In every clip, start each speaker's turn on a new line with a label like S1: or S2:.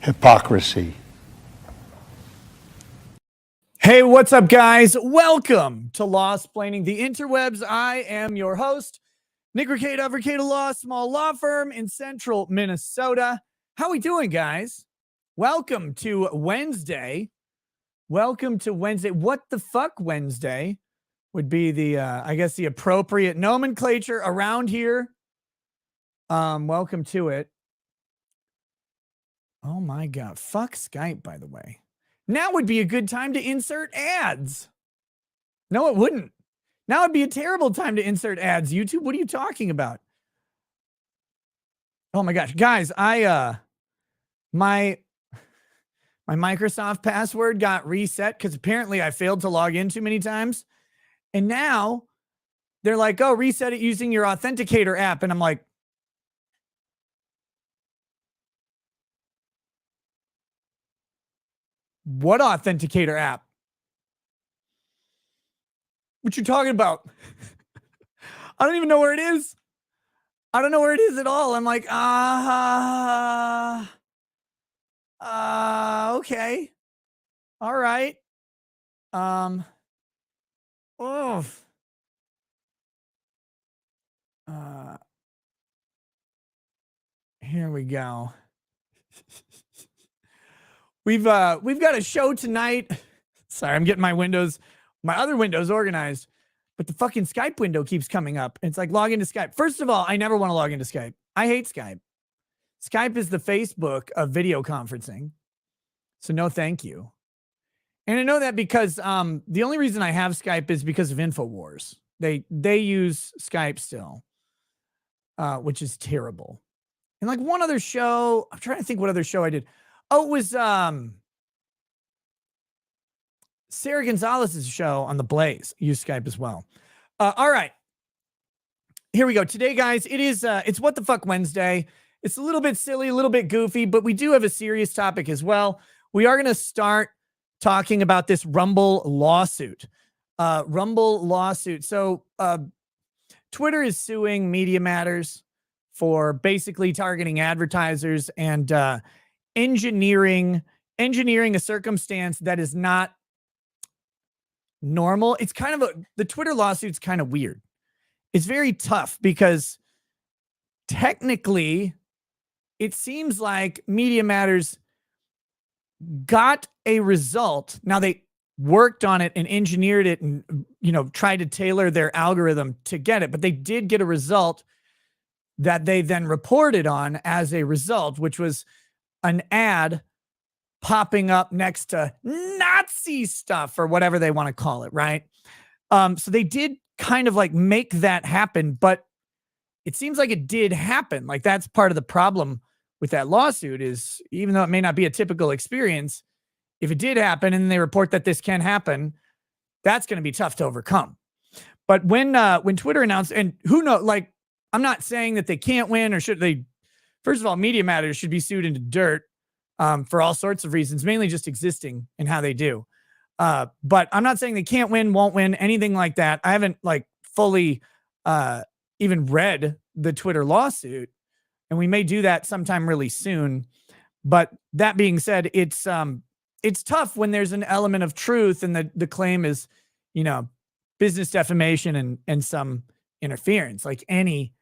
S1: Hypocrisy.
S2: Hey, what's up, guys? Welcome to Law-Splaining the Interwebs. I am your host, Nick Ricada of Ricada Law, small law firm in central Minnesota. How we doing, guys? Welcome to Wednesday. Welcome to Wednesday. What the fuck Wednesday would be the, I guess, the appropriate nomenclature around here. Welcome to it. Oh my God. Fuck Skype, by the way. Now would be a good time to insert ads. No, it wouldn't. Now would be a terrible time to insert ads. YouTube, what are you talking about? Oh my gosh. Guys, my Microsoft password got reset because apparently I failed to log in too many times. And now they're like, oh, reset it using your authenticator app. And I'm like, what authenticator app? What you talking about? I don't even know where it is. I don't know where it is at all. I'm like, okay. All right. Here we go. We've got a show tonight. Sorry, I'm getting my other windows organized, but the fucking Skype window keeps coming up. It's like log into Skype. First of all, I never want to log into Skype. I hate Skype. Skype is the Facebook of video conferencing. So no, thank you. And I know that because the only reason I have Skype is because of InfoWars. They use Skype still, which is terrible. And like one other show, I'm trying to think what other show I did. Oh, it was Sarah Gonzalez's show on The Blaze. Use Skype as well. All right. Here we go. Today, guys, it's What the Fuck Wednesday. It's a little bit silly, a little bit goofy, but we do have a serious topic as well. We are going to start talking about this Rumble lawsuit. So Twitter is suing Media Matters for basically targeting advertisers and engineering a circumstance that is not normal. It's kind of the Twitter lawsuit's kind of weird. It's very tough because technically it seems like Media Matters got a result. Now they worked on it and engineered it and, tried to tailor their algorithm to get it, but they did get a result that they then reported on as a result, which was an ad popping up next to Nazi stuff or whatever they want to call it, right? So they did kind of like make that happen, but it seems like it did happen. Like that's part of the problem with that lawsuit is even though it may not be a typical experience, if it did happen and they report that this can happen, that's going to be tough to overcome. But when Twitter announced, and who knows, like, I'm not saying that they can't win or should they. First of all, Media Matters should be sued into dirt for all sorts of reasons, mainly just existing and how they do. But I'm not saying they can't win, won't win, anything like that. I haven't like fully even read the Twitter lawsuit, and we may do that sometime really soon. But that being said, it's tough when there's an element of truth and the claim is, business defamation and some interference. Like any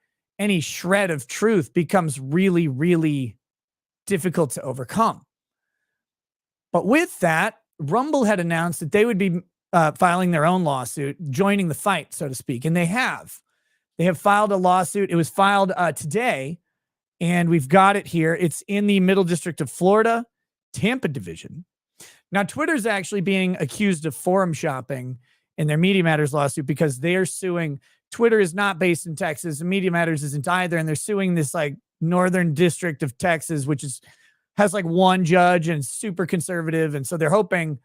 S2: shred of truth becomes really, really difficult to overcome. But with that, Rumble had announced that they would be filing their own lawsuit, joining the fight, so to speak. And they have. They have filed a lawsuit. It was filed today, and we've got it here. It's in the Middle District of Florida, Tampa Division. Now, Twitter's actually being accused of forum shopping in their Media Matters lawsuit because they are suing. Twitter is not based in Texas, and Media Matters isn't either, and they're suing this like Northern District of Texas, which has like one judge and super conservative, and so they're hoping,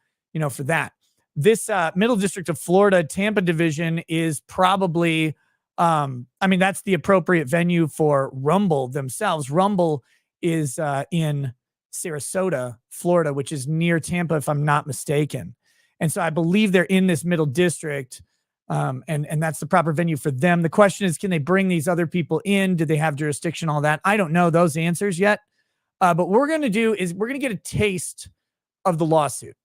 S2: for that. This Middle District of Florida, Tampa Division is probably, that's the appropriate venue for Rumble themselves. Rumble is in Sarasota, Florida, which is near Tampa, if I'm not mistaken. And so I believe they're in this Middle District. And that's the proper venue for them. The question is, can they bring these other people in? Do they have jurisdiction? All that. I don't know those answers yet. But what we're going to do is we're going to get a taste of the lawsuit.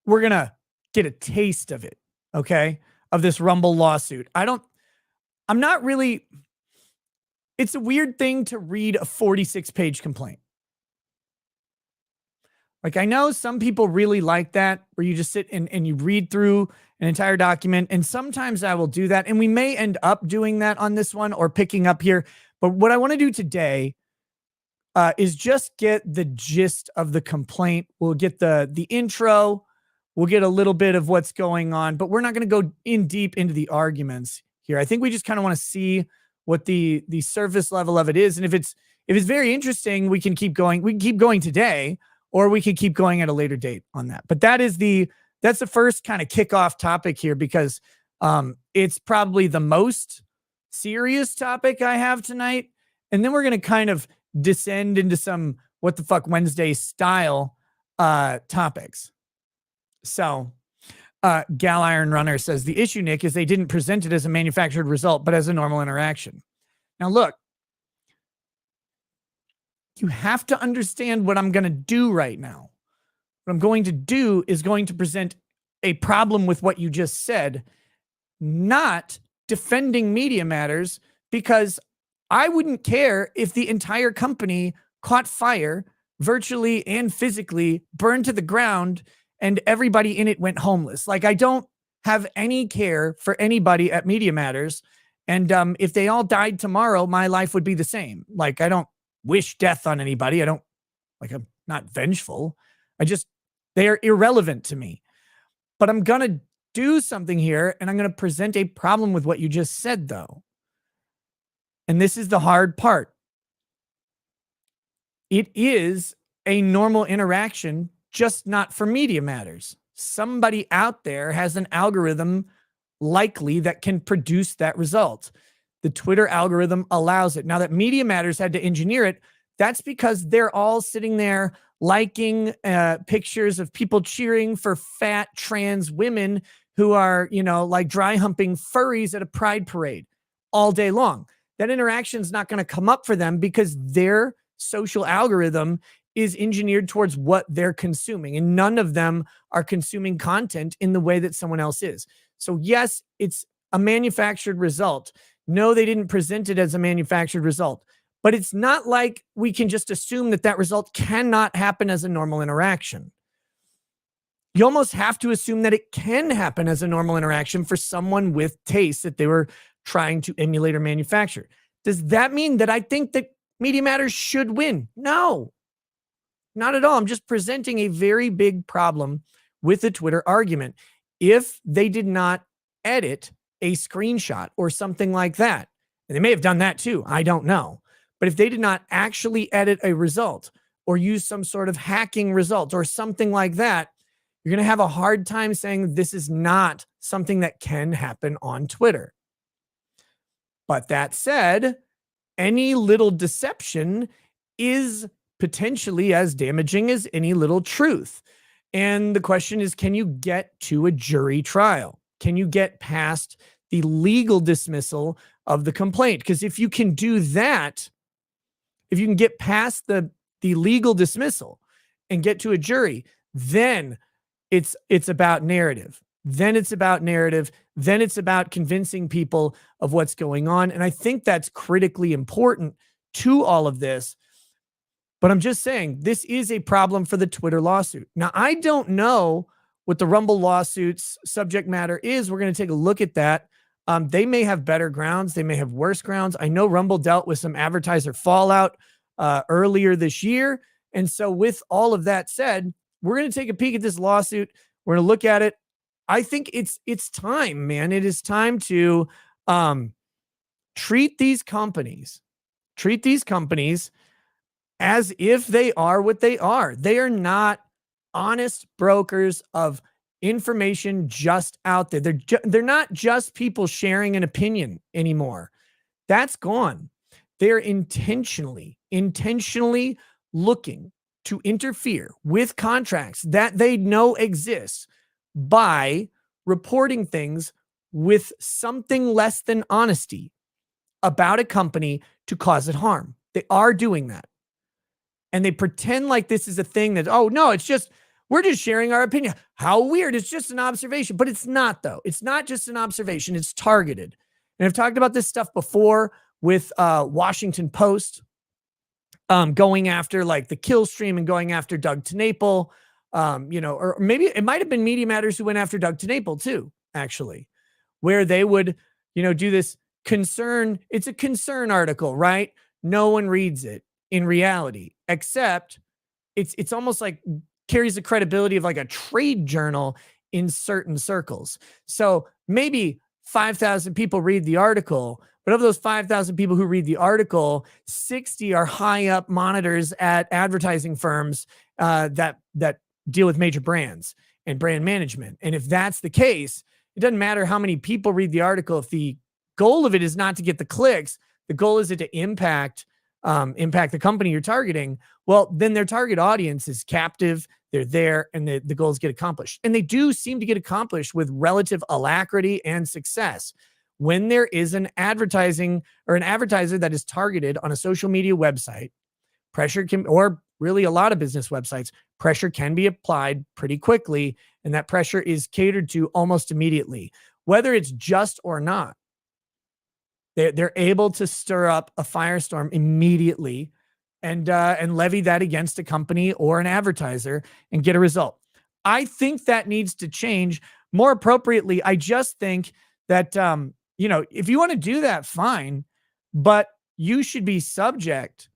S2: We're going to get a taste of it. Okay. Of this Rumble lawsuit. I'm not really, it's a weird thing to read a 46-page complaint. Like, I know some people really like that, where you just sit and you read through an entire document. And sometimes I will do that. And we may end up doing that on this one or picking up here. But what I want to do today is just get the gist of the complaint. We'll get the intro. We'll get a little bit of what's going on, but we're not going to go in deep into the arguments here. I think we just kind of want to see what the surface level of it is. And if it's very interesting, we can keep going. We can keep going today, or we could keep going at a later date on that. But that's the first kind of kickoff topic here, because it's probably the most serious topic I have tonight. And then we're going to kind of descend into some what the fuck Wednesday style topics. So Gal Iron Runner says, the issue, Nick, is they didn't present it as a manufactured result, but as a normal interaction. Now, look, you have to understand what I'm going to do right now. What I'm going to do is going to present a problem with what you just said, not defending Media Matters, because I wouldn't care if the entire company caught fire, virtually and physically, burned to the ground, and everybody in it went homeless. Like, I don't have any care for anybody at Media Matters. And if they all died tomorrow, my life would be the same. Like, I don't wish death on anybody. I'm not vengeful. They are irrelevant to me. But I'm going to do something here, and I'm going to present a problem with what you just said, though. And this is the hard part. It is a normal interaction, just not for Media Matters. Somebody out there has an algorithm likely that can produce that result. The Twitter algorithm allows it. Now that Media Matters had to engineer it, that's because they're all sitting there liking pictures of people cheering for fat trans women who are, like dry humping furries at a pride parade all day long. That interaction is not going to come up for them because their social algorithm is engineered towards what they're consuming, and none of them are consuming content in the way that someone else is. So yes, it's a manufactured result. No, they didn't present it as a manufactured result, but it's not like we can just assume that result cannot happen as a normal interaction. You almost have to assume that it can happen as a normal interaction for someone with taste that they were trying to emulate or manufacture. Does that mean that I think that Media Matters should win? No, not at all. I'm just presenting a very big problem with the Twitter argument. If they did not edit a screenshot or something like that, and they may have done that too, I don't know. But if they did not actually edit a result or use some sort of hacking result or something like that, you're going to have a hard time saying this is not something that can happen on Twitter. But that said, any little deception is potentially as damaging as any little truth. And the question is, can you get to a jury trial? Can you get past the legal dismissal of the complaint? Because if you can do that, if you can get past the legal dismissal and get to a jury, then it's about narrative. Then it's about narrative. Then it's about convincing people of what's going on. And I think that's critically important to all of this. But I'm just saying, this is a problem for the Twitter lawsuit. Now, I don't know what the Rumble lawsuit's subject matter is. We're going to take a look at that. They may have better grounds. They may have worse grounds. I know Rumble dealt with some advertiser fallout earlier this year. And so with all of that said, we're going to take a peek at this lawsuit. We're going to look at it. I think it's time, man. It is time to treat these companies as if they are what they are. They are not honest brokers of information just out there. They're not just people sharing an opinion anymore. That's gone. They're intentionally looking to interfere with contracts that they know exist by reporting things with something less than honesty about a company to cause it harm. They are doing that. And they pretend like this is a thing that, oh, no, it's just, we're just sharing our opinion. How weird. It's just an observation. But it's not, though. It's not just an observation. It's targeted. And I've talked about this stuff before with Washington Post going after like the kill stream and going after Doug TenNapel, or maybe it might have been Media Matters who went after Doug TenNapel too, actually, where they would, do this concern. It's a concern article, right? No one reads it in reality, except it's almost like carries the credibility of like a trade journal in certain circles. So maybe 5,000 people read the article, but of those 5,000 people who read the article, 60 are high up monitors at advertising firms that deal with major brands and brand management. And if that's the case, it doesn't matter how many people read the article. If the goal of it is not to get the clicks, the goal is to impact the company you're targeting, well, then their target audience is captive. They're there, and the goals get accomplished. And they do seem to get accomplished with relative alacrity and success. When there is an advertising or an advertiser that is targeted on a social media website, pressure can, or really a lot of business websites, pressure can be applied pretty quickly, and that pressure is catered to almost immediately, whether it's just or not. They're able to stir up a firestorm immediately and levy that against a company or an advertiser and get a result. I think that needs to change. More appropriately, I just think that, if you want to do that, fine, but you should be subject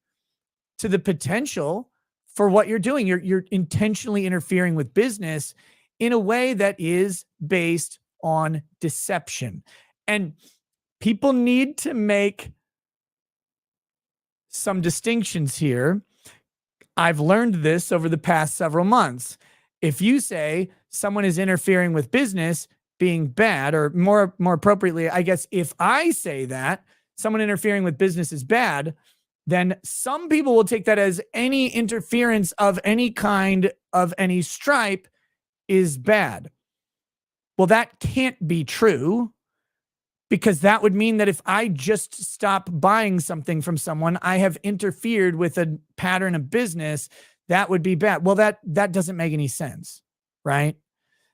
S2: to the potential for what you're doing. You're intentionally interfering with business in a way that is based on deception. And people need to make some distinctions here. I've learned this over the past several months. If you say someone is interfering with business being bad, or more appropriately, I guess, if I say that someone interfering with business is bad, then some people will take that as any interference of any kind of any stripe is bad. Well, that can't be true, because that would mean that if I just stop buying something from someone, I have interfered with a pattern of business. That would be bad. Well, that doesn't make any sense, right?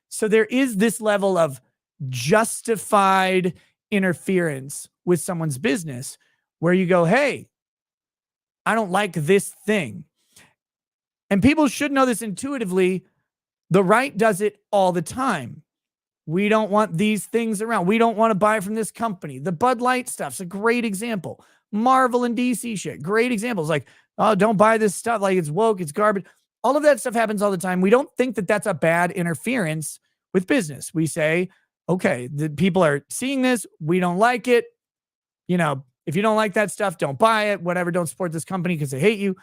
S2: So there is this level of justified interference with someone's business where you go, hey, I don't like this thing. And people should know this intuitively. The right does it all the time. We don't want these things around. We don't want to buy from this company. The Bud Light stuff's a great example. Marvel and DC shit, great examples. Like, oh, don't buy this stuff. Like, it's woke, it's garbage. All of that stuff happens all the time. We don't think that that's a bad interference with business. We say, okay, the people are seeing this. We don't like it. If you don't like that stuff, don't buy it. Whatever, don't support this company because they hate you.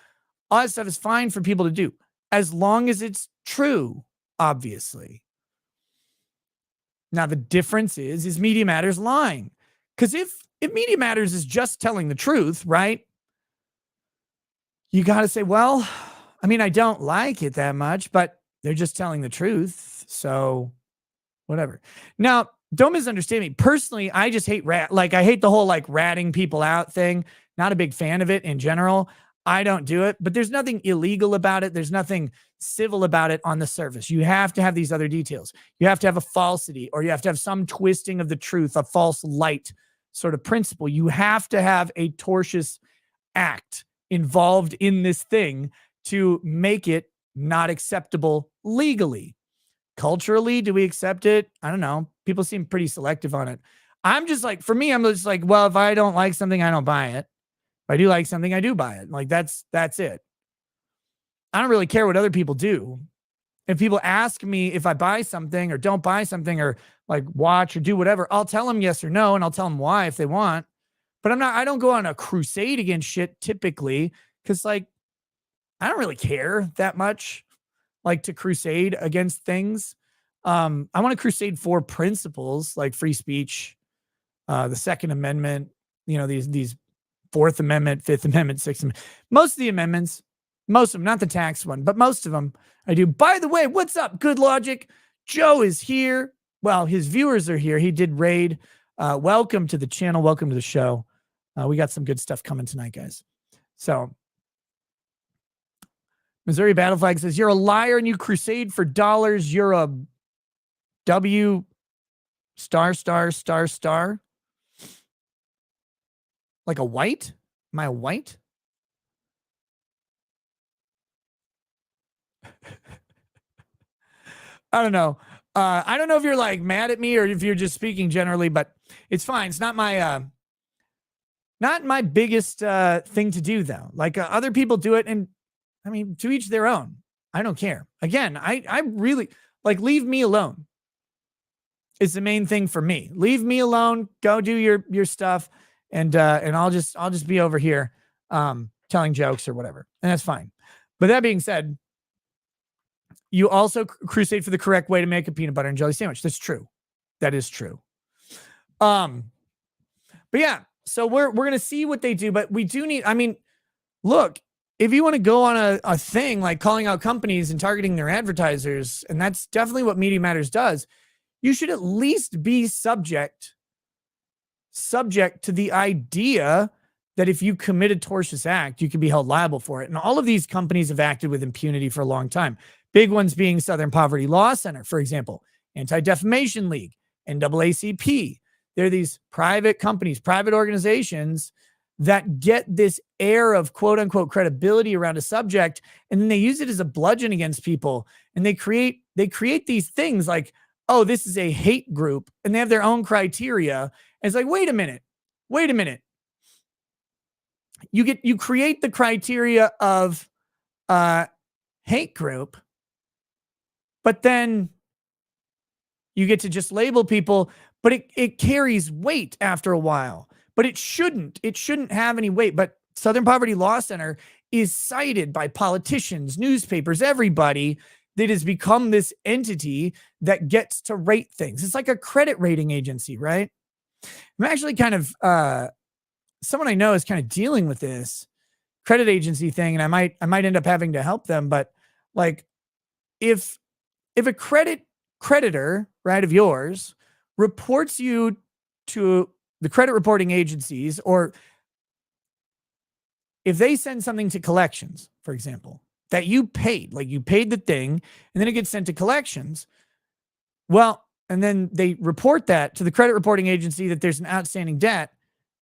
S2: All that stuff is fine for people to do, as long as it's true, obviously. Now, the difference is Media Matters lying? Because if Media Matters is just telling the truth, right? You got to say, well, I mean, I don't like it that much, but they're just telling the truth. So whatever. Now, don't misunderstand me. Personally, I just hate I hate the whole ratting people out thing. Not a big fan of it in general. I don't do it, but there's nothing illegal about it. There's nothing civil about it on the surface. You have to have these other details. You have to have a falsity, or you have to have some twisting of the truth, a false light sort of principle. You have to have a tortious act involved in this thing to make it not acceptable legally. Culturally, do we accept it? I don't know. People seem pretty selective on it. I'm just for me, I'm just well, if I don't like something, I don't buy it. If I do like something, I do buy it. That's it. I don't really care what other people do. If people ask me if I buy something or don't buy something, or watch or do whatever, I'll tell them yes or no, and I'll tell them why if they want. But I don't go on a crusade against shit typically, because I don't really care that much to crusade against things. I want to crusade for principles like free speech, the Second Amendment, these Fourth Amendment, Fifth Amendment, Sixth Amendment. Most of the amendments, most of them, not the tax one, but most of them I do. By the way, what's up, Good Logic? Joe is here. well, his viewers are here. He did raid. Welcome to the channel. Welcome to the show. We got some good stuff coming tonight, guys. So Missouri Battle Flag says, you're a liar and you crusade for dollars. You're a W star. Like a white? Am I a white? I don't know. I don't know if you're like mad at me or if you're just speaking generally, but it's fine. It's not my biggest thing to do though. Like other people do it, and I mean, to each their own. I don't care. Again, I really like, leave me alone. Is the main thing for me. Leave me alone. Go do your stuff, and I'll just be over here telling jokes or whatever, and that's fine. But that being said, you also crusade for the correct way to make a peanut butter and jelly sandwich. That's true. That is true. But yeah, so we're gonna see what they do, but we do need. I mean, look, if you want to go on a thing like calling out companies and targeting their advertisers, and that's definitely what Media Matters does, you should at least be subject to the idea that if you commit a tortious act, you can be held liable for it. And all of these companies have acted with impunity for a long time. Big ones being Southern Poverty Law Center, for example, Anti-Defamation League, NAACP. They're these private companies, private organizations that get this air of quote unquote credibility around a subject, and then they use it as a bludgeon against people. And they create these things like, oh, this is a hate group, and they have their own criteria. And it's like, wait a minute. You create the criteria of hate group, but then you get to just label people, but it carries weight after a while. But it shouldn't have any weight. But Southern Poverty Law Center is cited by politicians, newspapers, everybody, that has become this entity that gets to rate things. It's like a credit rating agency, right? I'm actually kind of, someone I know is kind of dealing with this credit agency thing, and I might end up having to help them. But like, if a creditor, right, of yours reports you to the credit reporting agencies, or if they send something to collections, for example, that you paid, like you paid the thing, and then it gets sent to collections. Well, and then they report that to the credit reporting agency that there's an outstanding debt,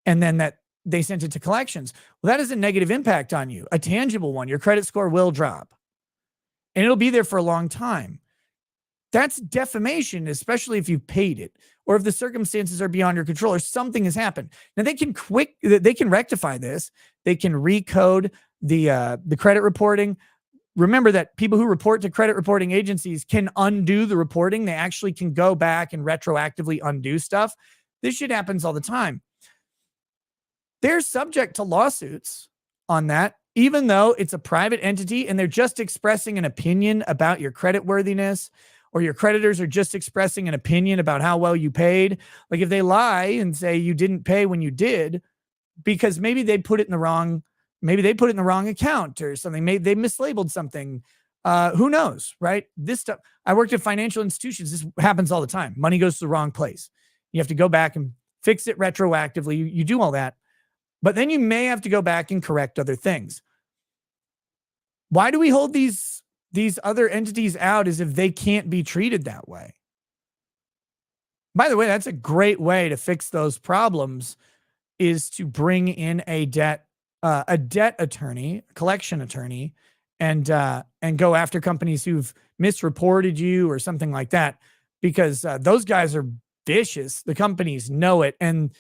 S2: and then that they sent it to collections. Well, that has a negative impact on you, a tangible one. Your credit score will drop, and it'll be there for a long time. That's defamation, especially if you've paid it, or if the circumstances are beyond your control, or something has happened. Now they can rectify this. They can recode the credit reporting. Remember that people who report to credit reporting agencies can undo the reporting. They actually can go back and retroactively undo stuff. This shit happens all the time. They're subject to lawsuits on that, even though it's a private entity and they're just expressing an opinion about your credit worthiness, or your creditors are just expressing an opinion about how well you paid. Like if they lie and say you didn't pay when you did, because maybe they put it in the wrong account or something. Maybe they mislabeled something. Who knows, right? This stuff, I worked at financial institutions. This happens all the time. Money goes to the wrong place. You have to go back and fix it retroactively. You do all that, but then you may have to go back and correct other things. Why do we hold these other entities out as if they can't be treated that way? By the way, that's a great way to fix those problems, is to bring in a debt attorney, a collection attorney, and go after companies who've misreported you or something like that, because those guys are vicious. The companies know it, and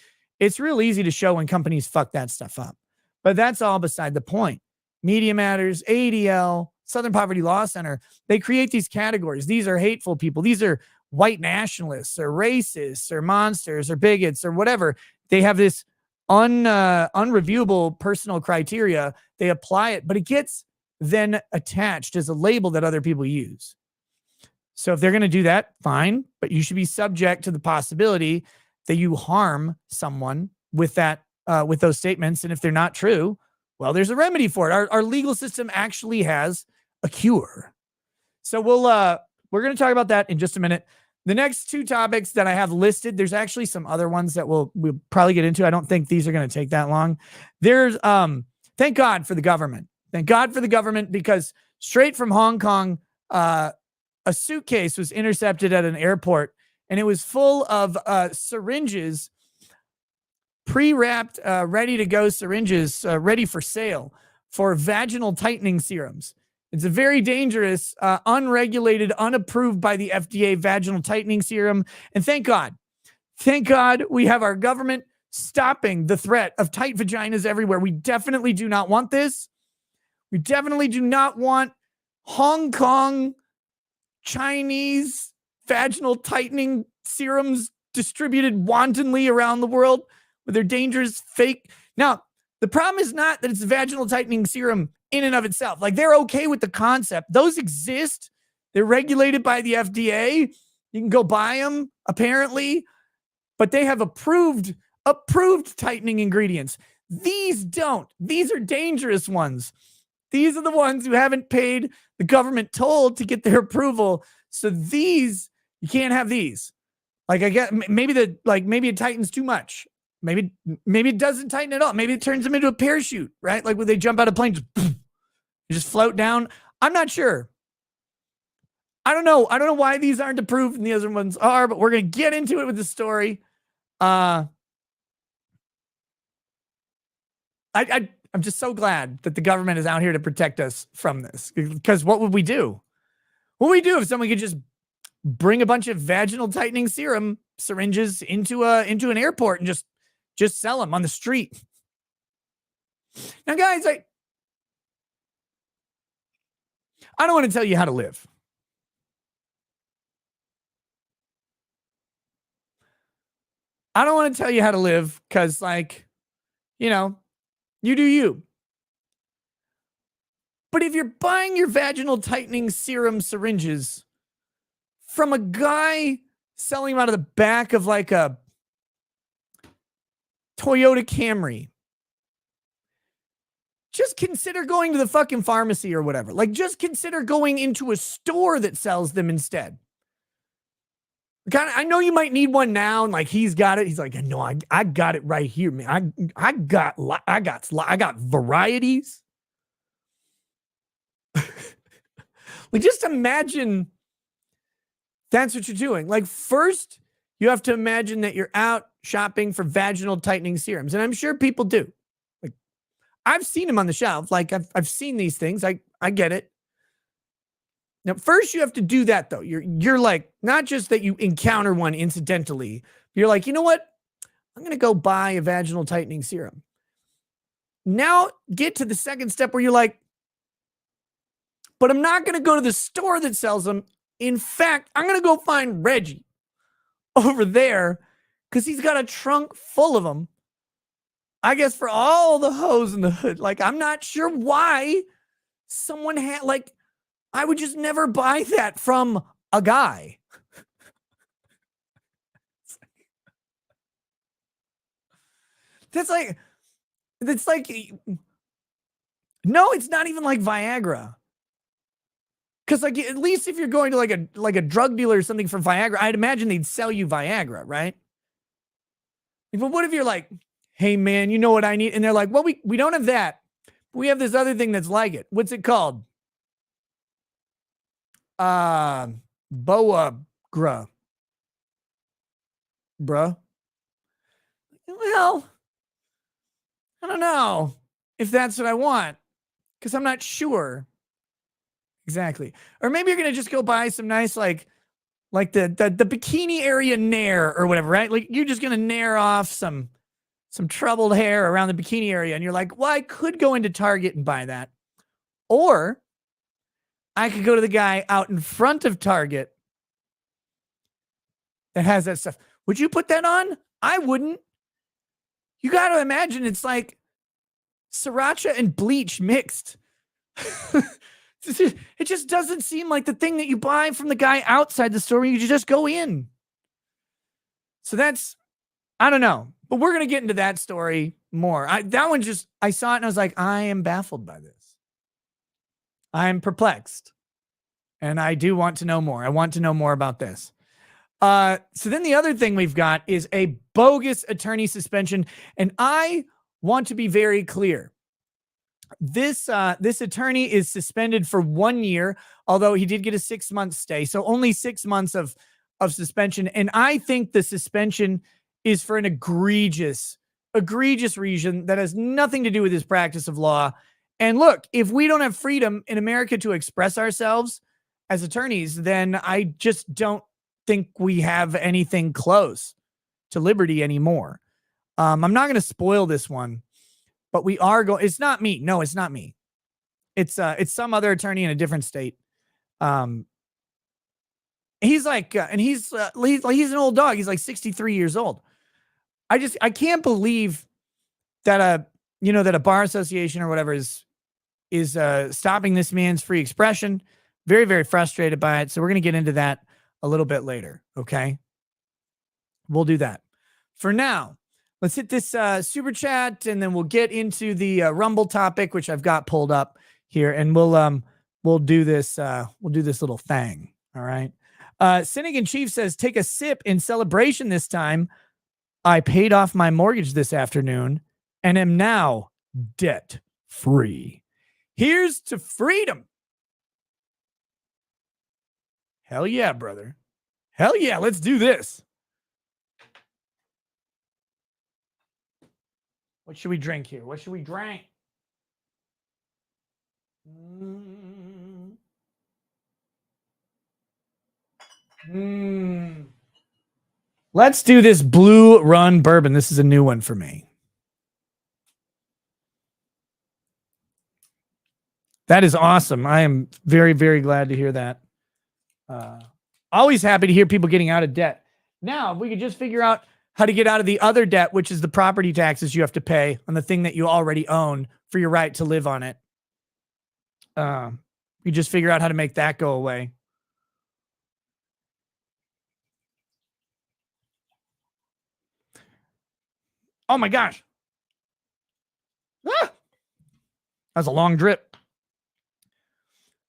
S2: it's real easy to show when companies fuck that stuff up. But that's all beside the point. Media Matters, ADL, Southern Poverty Law Center, they create these categories. These are hateful people. These are white nationalists or racists or monsters or bigots or whatever. They have this unreviewable personal criteria. They apply it, but it gets then attached as a label that other people use. So if they're going to do that, fine, but you should be subject to the possibility that you harm someone with that, with those statements. And if they're not true, well, there's a remedy for it. Our legal system actually has a cure. So we're going to talk about that in just a minute. The next two topics that I have listed, there's actually some other ones that we'll probably get into. I don't think these are going to take that long. There's thank God for the government. Thank God for the government, because straight from Hong Kong, a suitcase was intercepted at an airport, and it was full of syringes, pre-wrapped, ready to go syringes, ready for sale for vaginal tightening serums. It's a very dangerous, unregulated, unapproved by the FDA vaginal tightening serum. And thank God we have our government stopping the threat of tight vaginas everywhere. We definitely do not want this. We definitely do not want Hong Kong Chinese vaginal tightening serums distributed wantonly around the world with their dangerous fake. Now, the problem is not that it's a vaginal tightening serum in and of itself. Like, they're okay with the concept. Those exist. They're regulated by the FDA. You can go buy them, apparently, but they have approved tightening ingredients. These don't. These are dangerous ones. These are the ones who haven't paid the government toll to get their approval. So these, you can't have these. Like, I get maybe it tightens too much. Maybe it doesn't tighten at all. Maybe it turns them into a parachute, right? Like when they jump out of planes, just float down. I'm not sure. I don't know. I don't know why these aren't approved and the other ones are, but we're going to get into it with the story. I'm just so glad that the government is out here to protect us from this, because what would we do? What would we do if someone could just bring a bunch of vaginal tightening serum syringes into an airport and just sell them on the street? Now, guys, I don't want to tell you how to live. I don't want to tell you how to live, because, like, you know, you do you. But if you're buying your vaginal tightening serum syringes from a guy selling them out of the back of like a Toyota Camry, just consider going to the fucking pharmacy or whatever. Like, just consider going into a store that sells them instead. I know you might need one now, and like, he's got it. He's like, no, I got it right here, man. I got varieties. Like, just imagine that's what you're doing. Like, first, you have to imagine that you're out shopping for vaginal tightening serums, and I'm sure people do. Like, I've seen them on the shelf. Like, I've seen these things. I get it. Now, first you have to do that, though. You're like, not just that you encounter one incidentally. You're like, you know what? I'm going to go buy a vaginal tightening serum. Now get to the second step where you're like, but I'm not going to go to the store that sells them. In fact, I'm going to go find Reggie over there, because he's got a trunk full of them. I guess for all the hoes in the hood. Like, I'm not sure why someone had, like, I would just never buy that from a guy. That's like, no, it's not even like Viagra. Because, like, at least if you're going to like a drug dealer or something for Viagra, I'd imagine they'd sell you Viagra, right? But what if you're like, hey man, you know what I need? And they're like, well, we don't have that. We have this other thing that's like it. What's it called? Boa Bruh. Well, I don't know if that's what I want, because I'm not sure. Exactly. Or maybe you're going to just go buy some nice, like the bikini area nair or whatever, right? Like, you're just going to nair off some troubled hair around the bikini area. And you're like, well, I could go into Target and buy that. Or I could go to the guy out in front of Target that has that stuff. Would you put that on? I wouldn't. You got to imagine it's like sriracha and bleach mixed. It just doesn't seem like the thing that you buy from the guy outside the store. You just go in. So that's, I don't know. But we're going to get into that story more. That one just, I saw it and I was like, I am baffled by this. I'm perplexed. And I do want to know more. I want to know more about this. So then the other thing we've got is a bogus attorney suspension. And I want to be very clear. This attorney is suspended for 1 year, although he did get a 6-month stay. So only 6 months of suspension. And I think the suspension is for an egregious reason that has nothing to do with his practice of law. And look, if we don't have freedom in America to express ourselves as attorneys, then I just don't think we have anything close to liberty anymore. I'm not going to spoil this one, but we are going. It's not me. No, it's not me. It's some other attorney in a different state. He's like, and he's an old dog. He's like 63 years old. I can't believe that a bar association or whatever is stopping this man's free expression. Very, very frustrated by it. So we're going to get into that a little bit later. Okay. We'll do that. For now, let's hit this super chat, and then we'll get into the Rumble topic, which I've got pulled up here, and we'll do this little thing. All right. Finnegan Chief says, take a sip in celebration this time. I paid off my mortgage this afternoon and am now debt free. Here's to freedom. Hell yeah, brother. Hell yeah. Let's do this. What should we drink here? What should we drink? Let's do this Blue Run bourbon. This is a new one for me. That is awesome. I am very, very glad to hear that. Always happy to hear people getting out of debt. Now, if we could just figure out how to get out of the other debt, which is the property taxes you have to pay on the thing that you already own for your right to live on it. You just figure out how to make that go away. Oh my gosh. Ah! That was a long drip.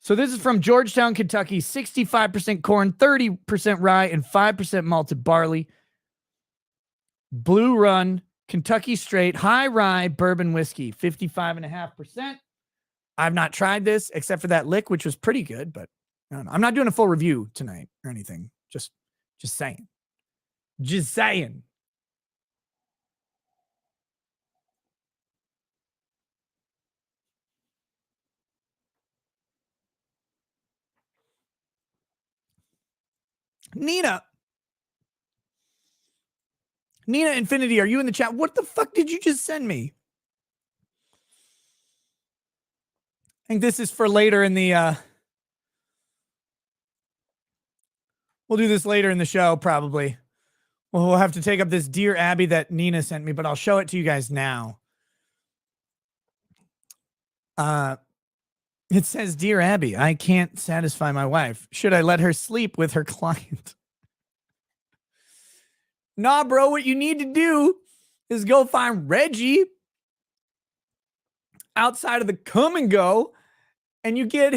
S2: So this is from Georgetown, Kentucky, 65% corn, 30% rye, and 5% malted barley. Blue Run, Kentucky Straight, high rye bourbon whiskey, 55.5%. I've not tried this except for that lick, which was pretty good, but I don't know. I'm not doing a full review tonight or anything. Just saying. Just saying. Nina Infinity, are you in the chat? What the fuck did you just send me? I think this is for later in the we'll do this later in the show, probably. We'll have to take up this Dear Abby that Nina sent me, but I'll show it to you guys now. It says, Dear Abby, I can't satisfy my wife. Should I let her sleep with her client? Nah, bro, what you need to do is go find Reggie outside of the Come and Go, and you get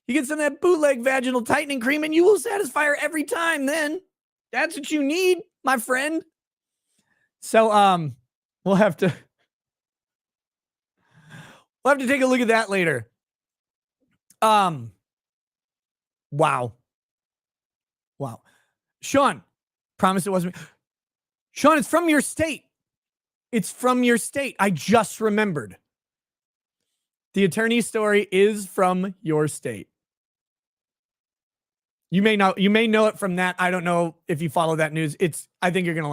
S2: some of that bootleg vaginal tightening cream, and you will satisfy her every time. Then that's what you need, my friend. So we'll have to take a look at that later. Wow. Sean, promise it wasn't me. Sean, it's from your state. It's from your state. I just remembered. The attorney story is from your state. You may know it from that. I don't know if you follow that news. I think you're going to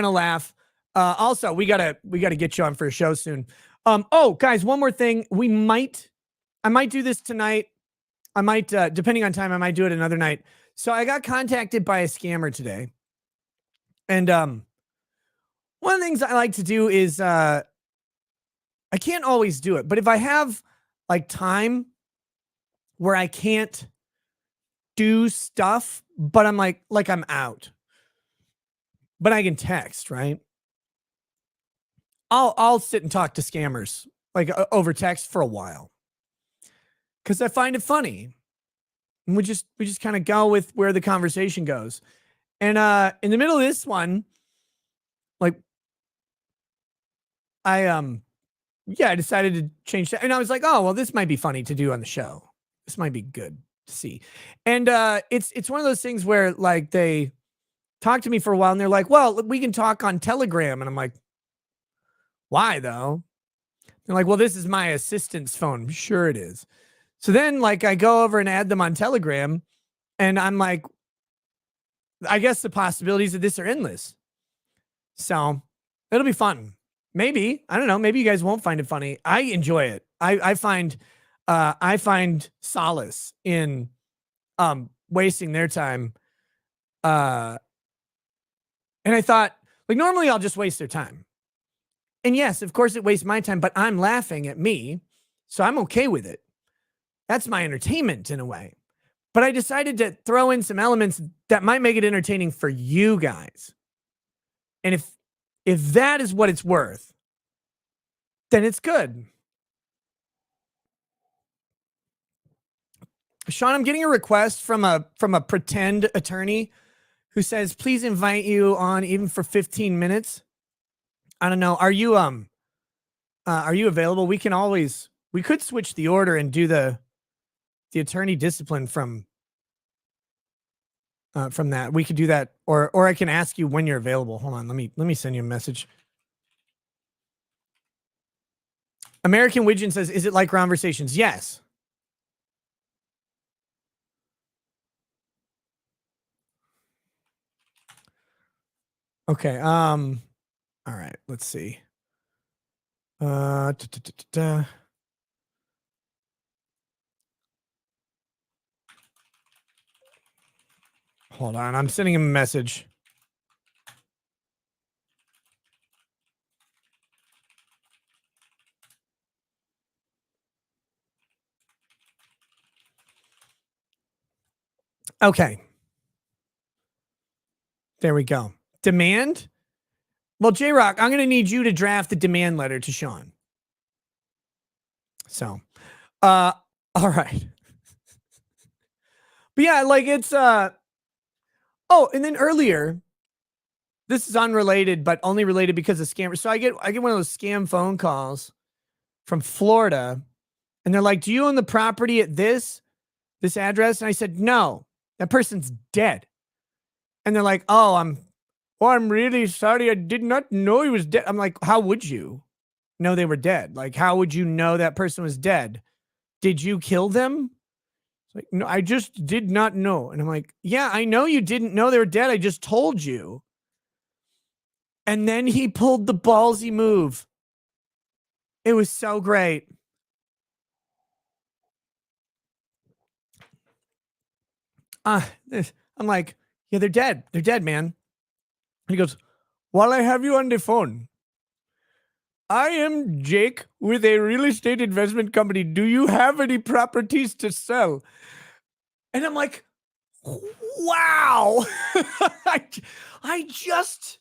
S2: laugh. Also, we got to get you on for a show soon. Oh, guys, one more thing. I might do this tonight. I might, depending on time, I might do it another night. So I got contacted by a scammer today. And one of the things I like to do is I can't always do it, but if I have like time where I can't do stuff, but I'm like I'm out, but I can text, right? I'll sit and talk to scammers like over text for a while because I find it funny. And we just kind of go with where the conversation goes. And in the middle of this one, like I decided to change that. And I was like, oh, well, this might be funny to do on the show. This might be good to see. And it's one of those things where like they talk to me for a while and they're like, well, we can talk on Telegram. And I'm like, why though? They're like, well, this is my assistant's phone. Sure it is. So then like I go over and add them on Telegram and I'm like, I guess the possibilities of this are endless. So it'll be fun. Maybe, I don't know. Maybe you guys won't find it funny. I enjoy it. I find solace in wasting their time. And I thought, like, normally I'll just waste their time. And yes, of course it wastes my time, but I'm laughing at me. So I'm okay with it. That's my entertainment in a way. But I decided to throw in some elements that might make it entertaining for you guys. And if that is what it's worth, then it's good. Sean, I'm getting a request from a pretend attorney who says, please invite you on even for 15 minutes. I don't know. Are you available? We could switch the order and do the attorney discipline from that. We could do that, or I can ask you when you're available. Hold on. Let me send you a message. American Widgeon says, is it like Conversations? Yes. Okay. All right. Let's see. Hold on. I'm sending him a message. Okay. There we go. Demand? Well, J-Rock, I'm going to need you to draft the demand letter to Sean. So, all right. But yeah, like it's, oh, and then earlier, this is unrelated, but only related because of scammers. So I get one of those scam phone calls from Florida and they're like, do you own the property at this address? And I said, no, that person's dead. And they're like, oh, I'm really sorry. I did not know he was dead. I'm like, how would you know they were dead? Like, how would you know that person was dead? Did you kill them? It's like, no, I just did not know. And I'm like, yeah, I know you didn't know they were dead. I just told you. And then he pulled the ballsy move. It was so great. I'm like, yeah, they're dead. They're dead, man. And he goes, while I have you on the phone, I am Jake with a real estate investment company. Do you have any properties to sell? And I'm like, wow. I just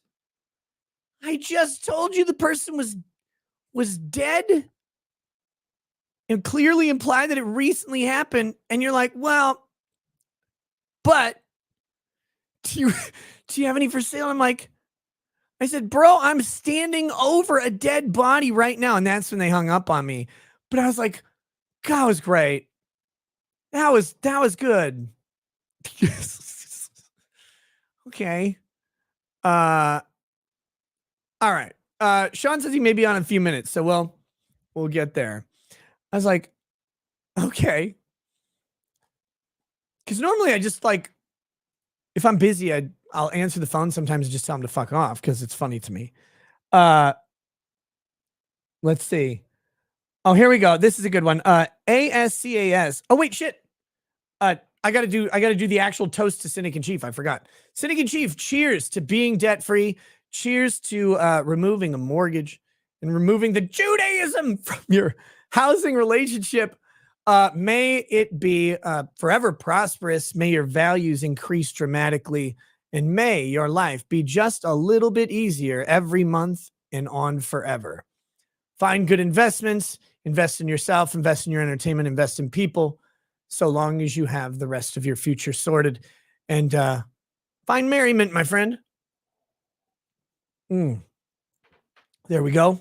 S2: told you the person was dead and clearly implied that it recently happened. And you're like, well, but do you have any for sale? I'm like, I said, bro, I'm standing over a dead body right now. And that's when they hung up on me. But I was like, God, it was great. That was good. Okay. All right. Sean says he may be on in a few minutes, so we'll get there. I was like, okay. Because normally I just like, if I'm busy, I'll answer the phone sometimes and just tell him to fuck off because it's funny to me. Let's see. Oh, here we go. This is a good one. ASCAS. Oh, wait, shit. I gotta do the actual toast to Cynic in Chief. I forgot. Cynic in Chief, cheers to being debt-free. Cheers to removing a mortgage and removing the Judaism from your housing relationship. May it be forever prosperous. May your values increase dramatically. And may your life be just a little bit easier every month and on forever. Find good investments. Invest in yourself. Invest in your entertainment. Invest in people. so long as you have the rest of your future sorted and find merriment, my friend. There we go.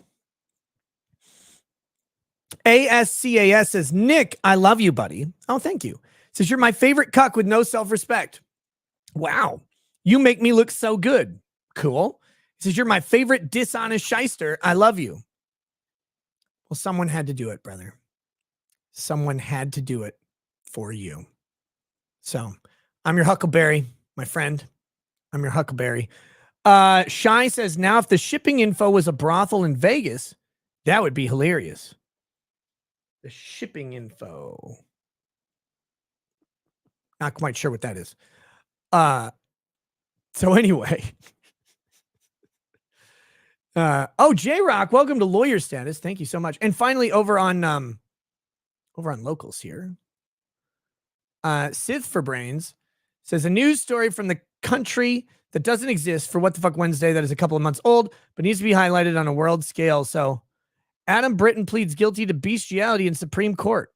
S2: ASCAS says, Nick, I love you, buddy. Oh, thank you. Says, you're my favorite cuck with no self-respect. Wow. You make me look so good. Cool. Says, you're my favorite dishonest shyster. I love you. Well, someone had to do it, brother. Someone had to do it for you. So I'm your Huckleberry, my friend. I'm your Huckleberry. Shy says, now if the shipping info was a brothel in Vegas, that would be hilarious. The shipping info. Not quite sure what that is. So anyway. J-Rock, welcome to Lawyer Status. Thank you so much. And finally, over on Locals here. Sith for Brains says, a news story from the country that doesn't exist for What the Fuck Wednesday that is a couple of months old, but needs to be highlighted on a world scale. So Adam Britton pleads guilty to bestiality in Supreme Court.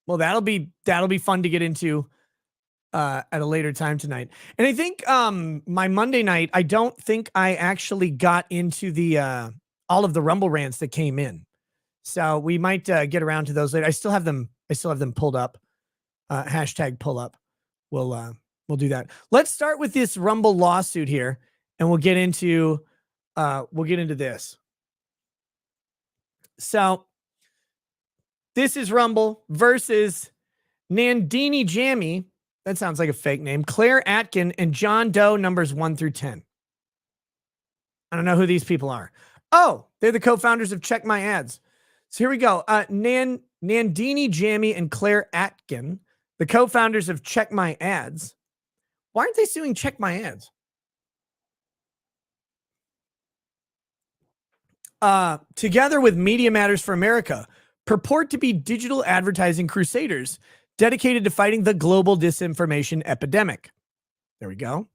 S2: Well, that'll be fun to get into at a later time tonight. And I think my Monday night, I don't think I actually got into the all of the Rumble rants that came in. So we might get around to those later. I still have them pulled up. Hashtag pull up. We'll do that. Let's start with this Rumble lawsuit here, and we'll get into this. So this is Rumble versus Nandini Jammy. That sounds like a fake name. Claire Atkin and John Doe, numbers 1 through 10. I don't know who these people are. Oh, they're the co-founders of Check My Ads. So here we go. Nandini Jammy and Claire Atkin, the co-founders of Check My Ads. Why aren't they suing Check My Ads? Together with Media Matters for America, purport to be digital advertising crusaders dedicated to fighting the global disinformation epidemic. There we go.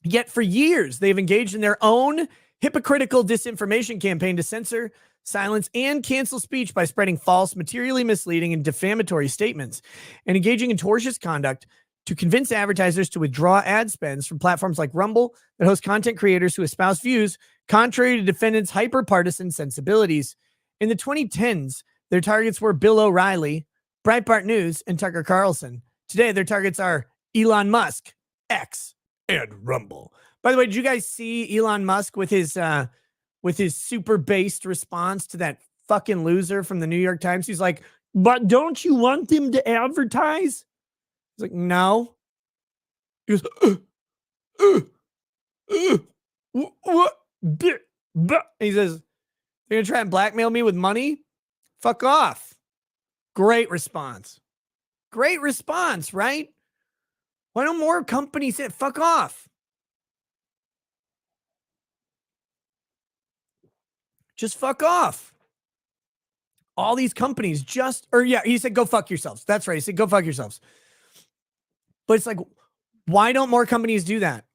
S2: Yet for years, they've engaged in their own hypocritical disinformation campaign to censor, silence, and cancel speech by spreading false, materially misleading, and defamatory statements, and engaging in tortious conduct to convince advertisers to withdraw ad spends from platforms like Rumble that host content creators who espouse views contrary to defendants' hyper-partisan sensibilities. In the 2010s, their targets were Bill O'Reilly, Breitbart News, and Tucker Carlson. Today, their targets are Elon Musk, X, and Rumble. By the way, did you guys see Elon Musk with his super based response to that fucking loser from the New York Times? He's like, but don't you want them to advertise? He's like, no. He goes, what? He says, they're going to try and blackmail me with money? Fuck off. Great response. Great response, right? Why don't more companies say, fuck off? Just fuck off. All these companies he said, go fuck yourselves. That's right. He said, go fuck yourselves. But it's like, why don't more companies do that?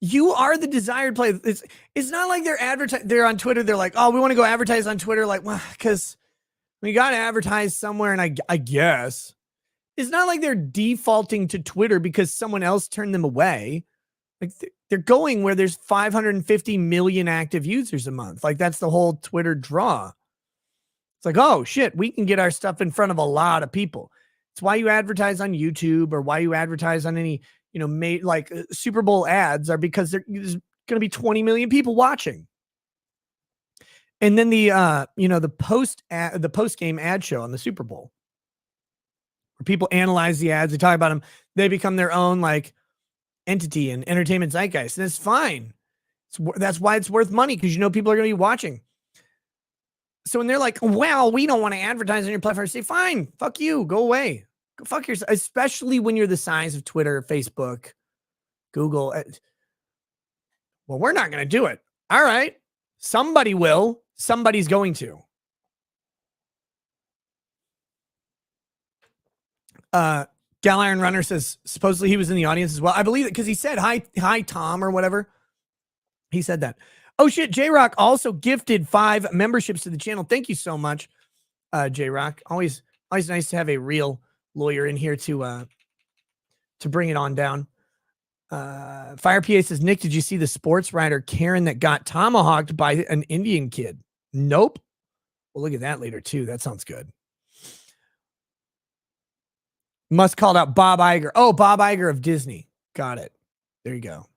S2: You are the desired play. It's not like they're on Twitter. They're like, oh, we want to go advertise on Twitter. Like, well, because we got to advertise somewhere. And I guess it's not like they're defaulting to Twitter because someone else turned them away. Like they're going where there's 550 million active users a month. Like that's the whole Twitter draw. It's like, oh shit, we can get our stuff in front of a lot of people. It's why you advertise on YouTube or why you advertise on any, Super Bowl ads are because there's going to be 20 million people watching. And then the post game ad show on the Super Bowl where people analyze the ads, they talk about them, they become their own entity and entertainment zeitgeist. And it's fine. That's why it's worth money, because people are going to be watching. So when they're like, well, we don't want to advertise on your platform, say, fine, fuck you, go away. Go fuck yourself, especially when you're the size of Twitter, Facebook, Google. Well, we're not going to do it. All right. Somebody will. Somebody's going to. Gal Iron Runner says supposedly he was in the audience as well. I believe it because he said hi Tom or whatever. He said that. Oh shit, J-Rock also gifted 5 memberships to the channel. Thank you so much, J-Rock. Always Always nice to have a real lawyer in here to bring it on down. Fire PA says, Nick, did you see the sports writer Karen that got tomahawked by an Indian kid? Nope. We'll look at that later too. That sounds good. Musk called out Bob Iger. Oh, Bob Iger of Disney. Got it. There you go.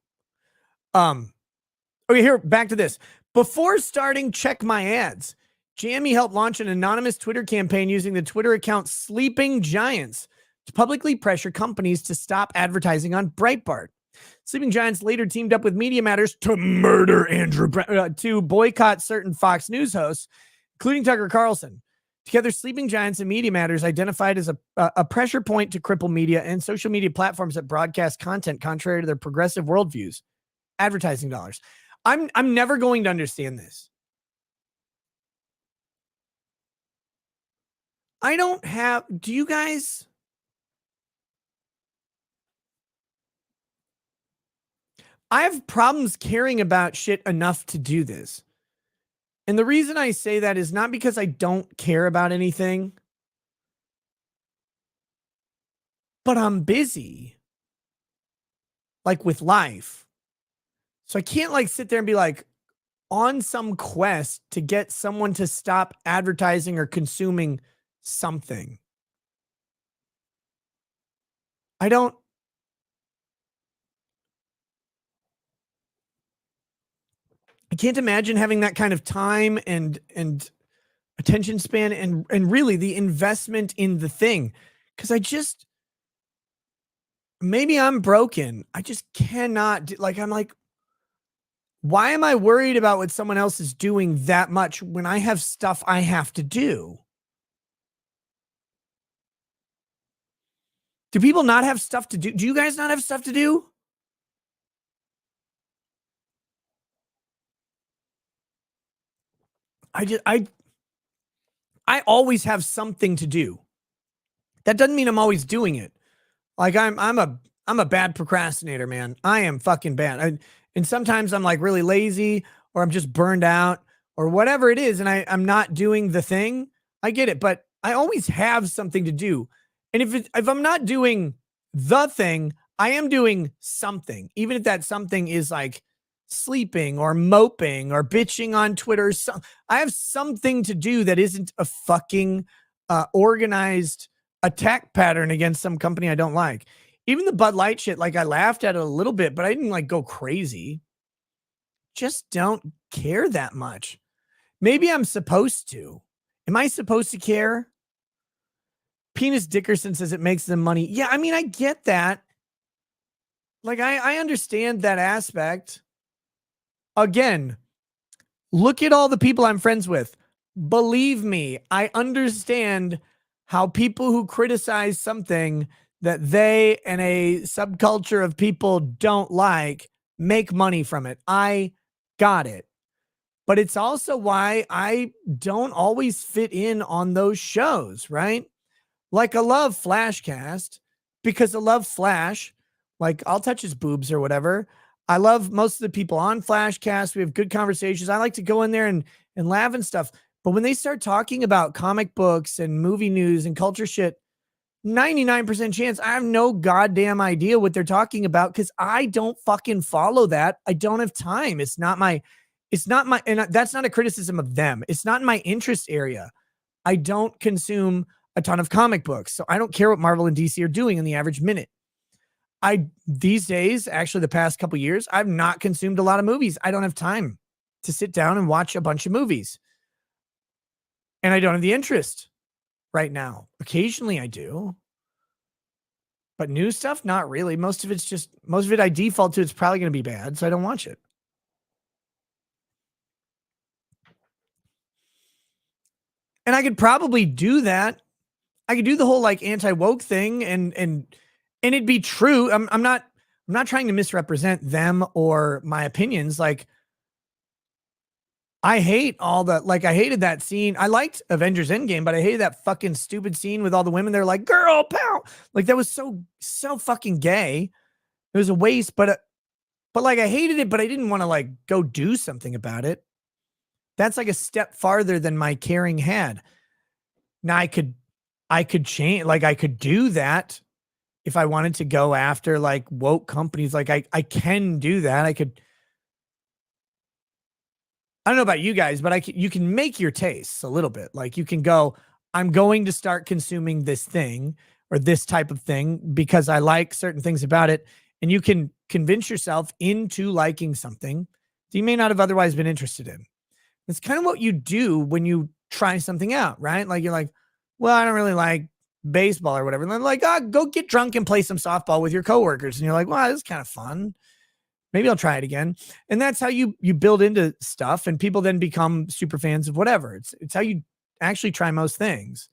S2: Okay, here, back to this. Before starting Check My Ads, Jamie helped launch an anonymous Twitter campaign using the Twitter account Sleeping Giants to publicly pressure companies to stop advertising on Breitbart. Sleeping Giants later teamed up with Media Matters to murder to boycott certain Fox News hosts, including Tucker Carlson. Together, Sleeping Giants and Media Matters identified as a pressure point to cripple media and social media platforms that broadcast content contrary to their progressive worldviews. Advertising dollars. I'm never going to understand this. Do you guys? I have problems caring about shit enough to do this. And the reason I say that is not because I don't care about anything, but I'm busy, like with life. So I can't like sit there and be like on some quest to get someone to stop advertising or consuming something. I can't imagine having that kind of time and attention span and really the investment in the thing. Cause maybe I'm broken. I just cannot I'm like, why am I worried about what someone else is doing that much when I have stuff I have to do? Do people not have stuff to do? Do you guys not have stuff to do? I always have something to do. That doesn't mean I'm always doing it. Like I'm a bad procrastinator, man. I am fucking bad. And sometimes I'm like really lazy or I'm just burned out or whatever it is. And I'm not doing the thing. I get it, but I always have something to do. And if I'm not doing the thing, I am doing something, even if that something is like sleeping or moping or bitching on Twitter. I have something to do that isn't a fucking organized attack pattern against some company I don't like. Even the Bud Light shit, like I laughed at it a little bit, but I didn't like go crazy. Just don't care that much. Maybe I'm supposed to. Am I supposed to care? Penis Dickerson says it makes them money. Yeah, I mean, I get that. Like, I understand that aspect. Again, look at all the people I'm friends with. Believe me, I understand how people who criticize something that they and a subculture of people don't like make money from it. I got it. But it's also why I don't always fit in on those shows, right? Like I love Flashcast because I love Flash. Like I'll touch his boobs or whatever. I love most of the people on Flashcast. We have good conversations. I like to go in there and laugh and stuff. But when they start talking about comic books and movie news and culture shit, 99% chance I have no goddamn idea what they're talking about because I don't fucking follow that. I don't have time. It's not my, and that's not a criticism of them. It's not in my interest area. I don't consume a ton of comic books. So I don't care what Marvel and DC are doing in the average minute. These days, actually the past couple years, I've not consumed a lot of movies. I don't have time to sit down and watch a bunch of movies. And I don't have the interest right now. Occasionally I do. But new stuff, not really. Most of it I default to it's probably going to be bad, so I don't watch it. And I could probably do that. I could do the whole like anti-woke thing and it'd be true. I'm not trying to misrepresent them or my opinions. Like I hate I hated that scene. I liked Avengers Endgame, but I hated that fucking stupid scene with all the women. They're like, girl, pow. Like that was so fucking gay. It was a waste, but like I hated it, but I didn't want to like go do something about it. That's like a step farther than my caring had. Now I could I could change, like I could do that if I wanted to go after like woke companies. Like I can do that. I don't know about you guys, but you can make your tastes a little bit. Like you can go, I'm going to start consuming this thing or this type of thing because I like certain things about it. And you can convince yourself into liking something that you may not have otherwise been interested in. It's kind of what you do when you try something out, right? Like you're like, well, I don't really like baseball or whatever. And they're like, oh, go get drunk and play some softball with your coworkers. And you're like, wow, this is kind of fun. Maybe I'll try it again. And that's how you build into stuff, and people then become super fans of whatever. It's how you actually try most things.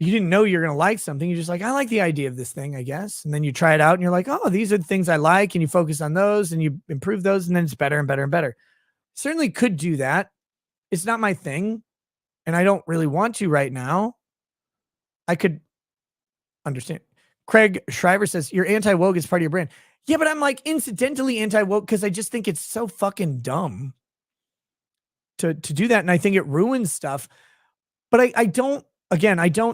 S2: You didn't know you're going to like something. You're just like, I like the idea of this thing, I guess. And then you try it out and you're like, oh, these are the things I like. And you focus on those and you improve those. And then it's better and better and better. Certainly could do that. It's not my thing. And I don't really want to right now. I could understand. Craig Shriver says, you're anti-woke is part of your brand. Yeah, but I'm like incidentally anti-woke because I just think it's so fucking dumb to do that. And I think it ruins stuff. But I don't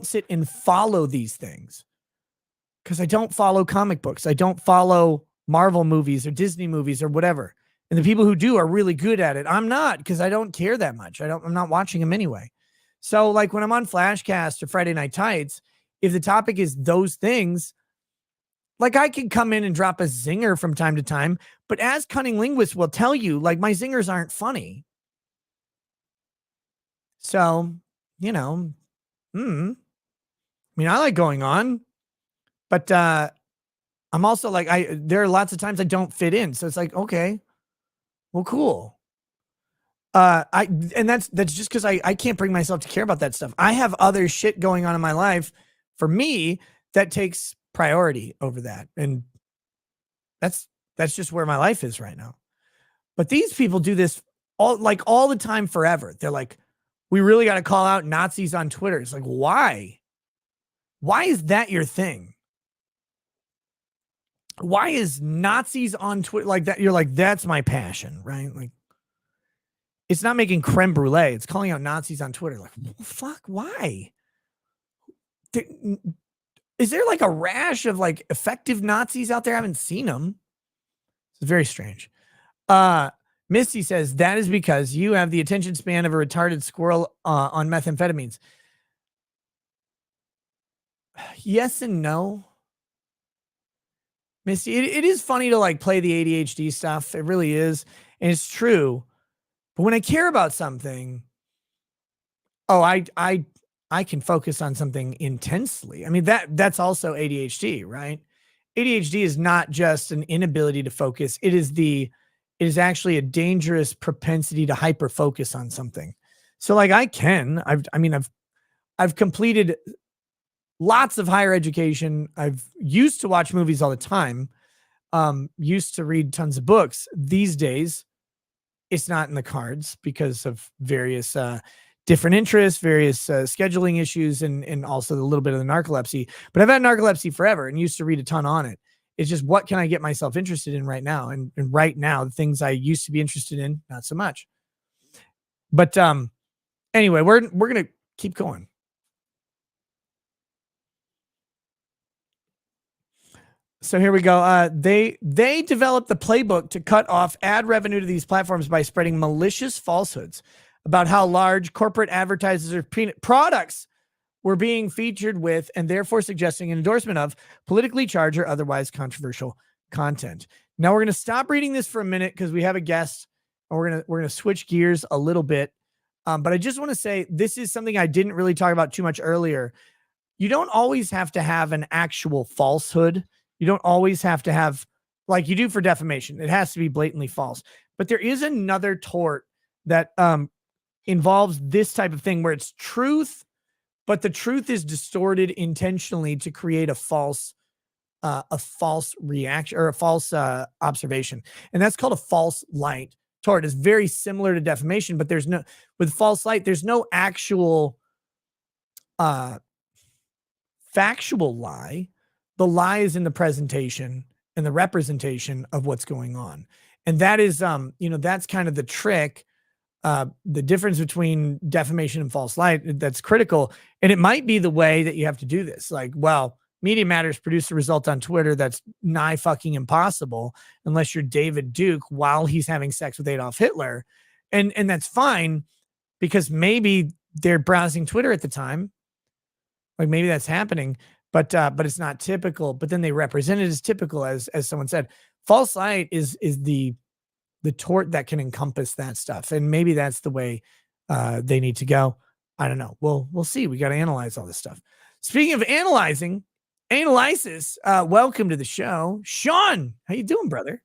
S2: sit and follow these things because I don't follow comic books. I don't follow Marvel movies or Disney movies or whatever. And the people who do are really good at it. I'm not, because I don't care that much. I'm not watching them anyway. So like when I'm on Flashcast or Friday Night Tights, if the topic is those things, like I can come in and drop a zinger from time to time, but as Cunning Linguist will tell you, like my zingers aren't funny. So, you know, I mean, I like going on, but I'm also like, there are lots of times I don't fit in. So it's like, okay, well, cool. And that's just because I can't bring myself to care about that stuff. I have other shit going on in my life for me that takes priority over that. And that's just where my life is right now. But these people do this all the time forever. They're like, we really got to call out Nazis on Twitter. It's like, why? Why is that your thing? Why is Nazis on Twitter like that? You're like, that's my passion, right? Like, it's not making creme brulee. It's calling out Nazis on Twitter. Like, fuck, why? Is there like a rash of like effective Nazis out there? I haven't seen them. It's very strange. Misty says that is because you have the attention span of a retarded squirrel on methamphetamines. Yes and no. Misty, it is funny to like play the ADHD stuff. It really is. And it's true. But when I care about something, I can focus on something intensely. I mean, that's also ADHD, right? ADHD is not just an inability to focus. It is actually a dangerous propensity to hyper focus on something. So like I've completed lots of higher education. I've used to watch movies all the time. Used to read tons of books. These days, it's not in the cards because of various different interests, various scheduling issues, and also a little bit of the narcolepsy. But I've had narcolepsy forever and used to read a ton on it. It's just, what can I get myself interested in right now? And right now, the things I used to be interested in, not so much. But anyway, we're going to keep going. So here we go. They developed the playbook to cut off ad revenue to these platforms by spreading malicious falsehoods about how large corporate advertisers or products were being featured with, and therefore suggesting an endorsement of politically charged or otherwise controversial content. Now we're going to stop reading this for a minute because we have a guest, and we're going to switch gears a little bit. But I just want to say this is something I didn't really talk about too much earlier. You don't always have to have an actual falsehood. You don't always have to have, like you do for defamation. It has to be blatantly false. But there is another tort that involves this type of thing where it's truth, but the truth is distorted intentionally to create a false reaction or a false observation. And that's called a false light tort. It's very similar to defamation, but with false light, there's no actual factual lie. The lie is in the presentation and the representation of what's going on. And that is, that's kind of the trick the difference between defamation and false light, that's critical. And it might be the way that you have to do this. Like, well, Media Matters produced a result on Twitter that's nigh fucking impossible unless you're David Duke while he's having sex with Adolf Hitler. And that's fine because maybe they're browsing Twitter at the time. Like maybe that's happening, but it's not typical. But then they represent it as typical, as someone said. False light is the tort that can encompass that stuff. And maybe that's the way they need to go. I don't know. We'll see. We got to analyze all this stuff. Speaking of analyzing, analysis, welcome to the show. Sean, how you doing, brother?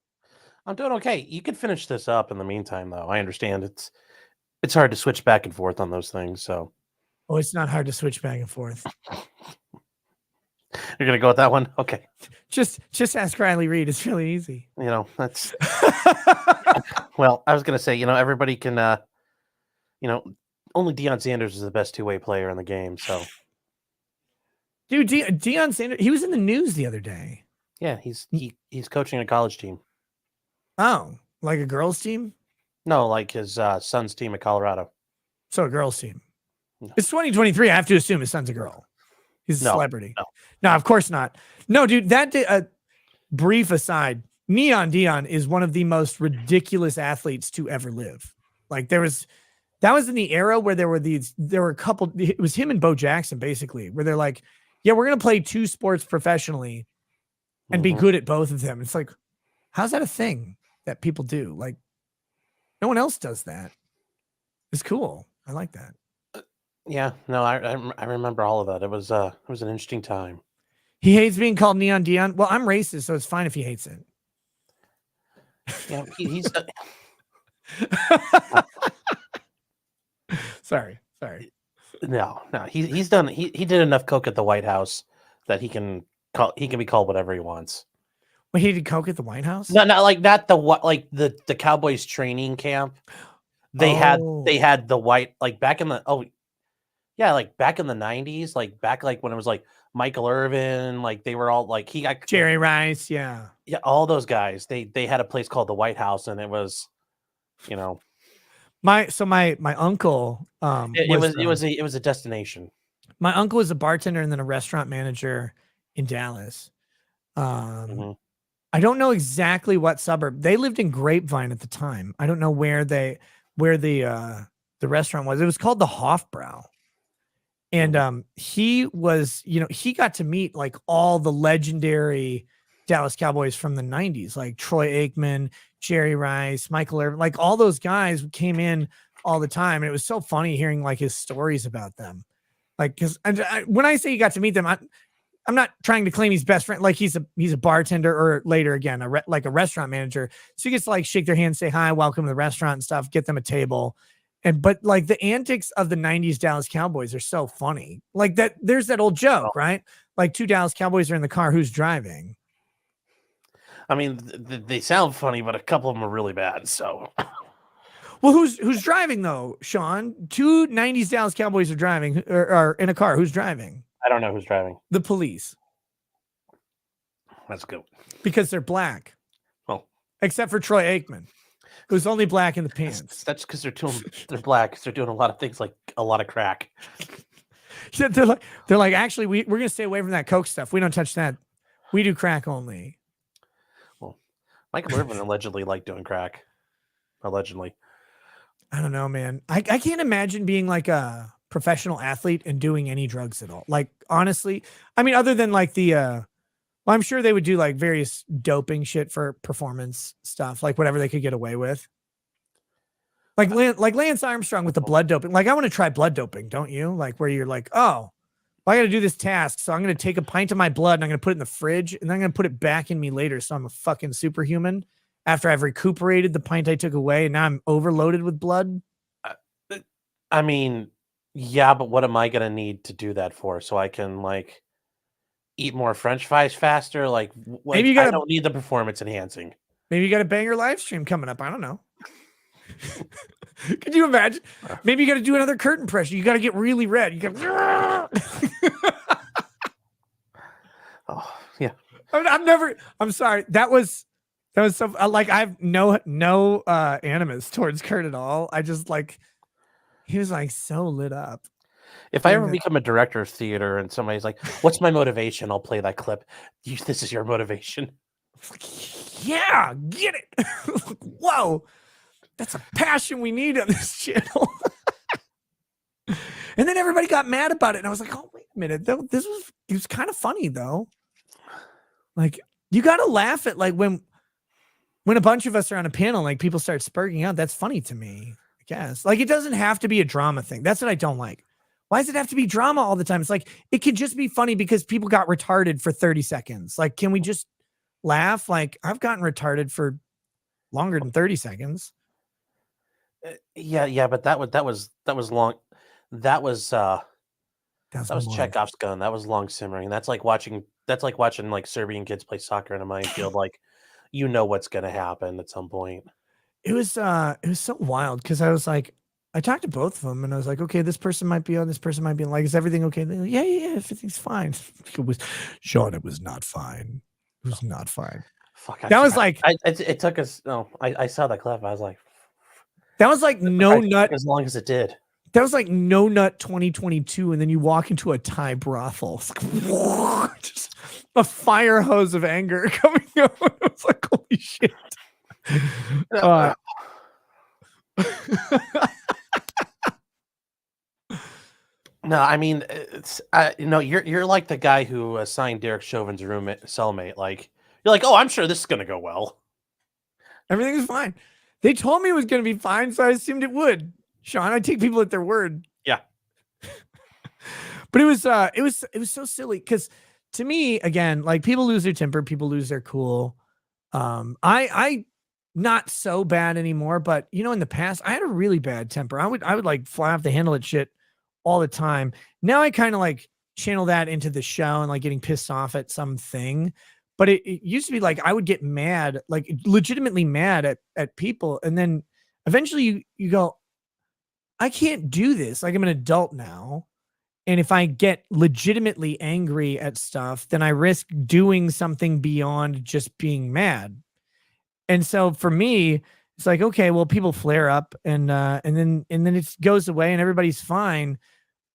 S1: I'm doing okay. You can finish this up in the meantime, though. I understand it's hard to switch back and forth on those things. So,
S2: oh, it's not hard to switch back and forth.
S1: You're gonna go with that one, okay?
S2: Just ask Riley Reid. It's really easy.
S1: You know, that's well. I was gonna say, everybody can. Only Deion Sanders is the best two-way player in the game. So,
S2: dude, Deion Sanders, he was in the news the other day.
S1: Yeah, he's coaching a college team.
S2: Oh, like a girls' team?
S1: No, like his son's team at Colorado.
S2: So a girls' team. No. It's 2023. I have to assume his son's a girl. He's a celebrity. No, of course not. No, dude, that brief aside, Neon Deion is one of the most ridiculous athletes to ever live. Like that was in the era where there were a couple, it was him and Bo Jackson basically, where they're like, yeah, we're going to play two sports professionally and be good at both of them. It's like, how's that a thing that people do? Like no one else does that. It's cool. I like that.
S1: Yeah, no, I remember all of that. It was an interesting time.
S2: He hates being called Neon Deion. Well, I'm racist, so it's fine if he hates it.
S1: Yeah, he's.
S2: Sorry.
S1: No, he's done. He did enough coke at the White House that he can be called whatever he wants.
S2: Wait, he did coke at the White House?
S1: No, not the Cowboys training camp. They had the white back in the back in the 90s, back when it was Michael Irvin, they were all he got
S2: Jerry Rice, yeah,
S1: all those guys. They had a place called the White House, and it was,
S2: my uncle.
S1: It was a destination.
S2: My uncle was a bartender and then a restaurant manager in Dallas. I don't know exactly what suburb. They lived in Grapevine at the time. I don't know where the restaurant was. It was called the Hofbrau. And he was, he got to meet all the legendary Dallas Cowboys from the 90s, like Troy Aikman, Jerry Rice, Michael Irvin, all those guys came in all the time. And it was so funny hearing his stories about them. Because when I say you got to meet them, I'm not trying to claim he's best friend. He's a bartender, or later again, a restaurant manager. So he gets to shake their hand, say hi, welcome to the restaurant and stuff, get them a table. But the antics of the 90s Dallas Cowboys are so funny. There's that old joke, right? Two Dallas Cowboys are in the car. Who's driving?
S1: I mean, they sound funny, but a couple of them are really bad. So,
S2: well, who's driving though, Sean? Two 90s Dallas Cowboys are driving, or are in a car. Who's driving?
S1: I don't know who's driving.
S2: The police.
S1: That's good.
S2: Because they're black.
S1: Well,
S2: except for Troy Aikman, who's only black in the pants.
S1: That's because they're black. Because they're doing a lot of things, like a lot of crack.
S2: They're like, actually, we're going to stay away from that coke stuff. We don't touch that. We do crack only.
S1: Well, Michael Irvin allegedly liked doing crack. Allegedly.
S2: I don't know, man. I can't imagine being a professional athlete and doing any drugs at all. Honestly, I mean, other than well, I'm sure they would do various doping shit for performance stuff, whatever they could get away with. Lance Armstrong with the blood doping. I want to try blood doping, don't you? Where you're oh, I got to do this task, so I'm going to take a pint of my blood and I'm going to put it in the fridge and then I'm going to put it back in me later, so I'm a fucking superhuman after I've recuperated the pint I took away and now I'm overloaded with blood.
S1: I mean, yeah, but what am I going to need to do that for? So I can eat more French fries faster? Maybe I don't need the performance enhancing.
S2: Maybe you got a banger live stream coming up. I don't know. Could you imagine? Maybe you got to do another curtain pressure. You got to get really red. You got.
S1: Oh yeah.
S2: I'm sorry. That was That was so like I have no animus towards Kurt at all. I just like he was like so lit up.
S1: If I ever become a director of theater and somebody's like, "What's my motivation?" I'll play that clip. This is your motivation.
S2: Yeah, get it. Whoa, that's a passion we need on this channel. And then everybody got mad about it, and I was like, "Oh, wait a minute, it was kind of funny though." Like you got to laugh at like when a bunch of us are on a panel, like people start spurging out. That's funny to me, I guess. Like it doesn't have to be a drama thing. That's what I don't like. Why does it have to be drama all the time? It's like it could just be funny because people got retarded for 30 seconds. Like, can we just laugh? Like I've gotten retarded for longer than 30 seconds.
S1: Yeah, but that was long. That was Chekhov's gun. That was long simmering. That's like watching like Serbian kids play soccer in a minefield. Like, you know what's gonna happen at some point.
S2: It was so wild because I was like, I talked to both of them and I was like, okay, this person might be on, this person might be on. Like, is everything okay? Like, yeah, everything's fine. It was Sean. It was not fine. It was not fine.
S1: Fuck. It took us. No, I saw that clip. I was like,
S2: that was like no nut.
S1: As long as it did.
S2: That was like no nut 2022, and then you walk into a Thai brothel. It's like, just a fire hose of anger coming out. It's like, holy shit.
S1: No, I mean, it's you're like the guy who assigned Derek Chauvin's cellmate. Like, you're like, oh, I'm sure this is gonna go well.
S2: Everything's fine. They told me it was gonna be fine, so I assumed it would. Sean, I take people at their word.
S1: Yeah.
S2: But it was so silly because to me, again, like people lose their temper, people lose their cool. I not so bad anymore, but in the past I had a really bad temper. I would like fly off the handle at shit all the time. Now I kind of like channel that into the show and like getting pissed off at something. But it used to be like I would get mad, like legitimately mad at people, and then eventually you go, I can't do this. Like I'm an adult now. And if I get legitimately angry at stuff, then I risk doing something beyond just being mad. And so for me, it's like, okay, well, people flare up and then it goes away and everybody's fine.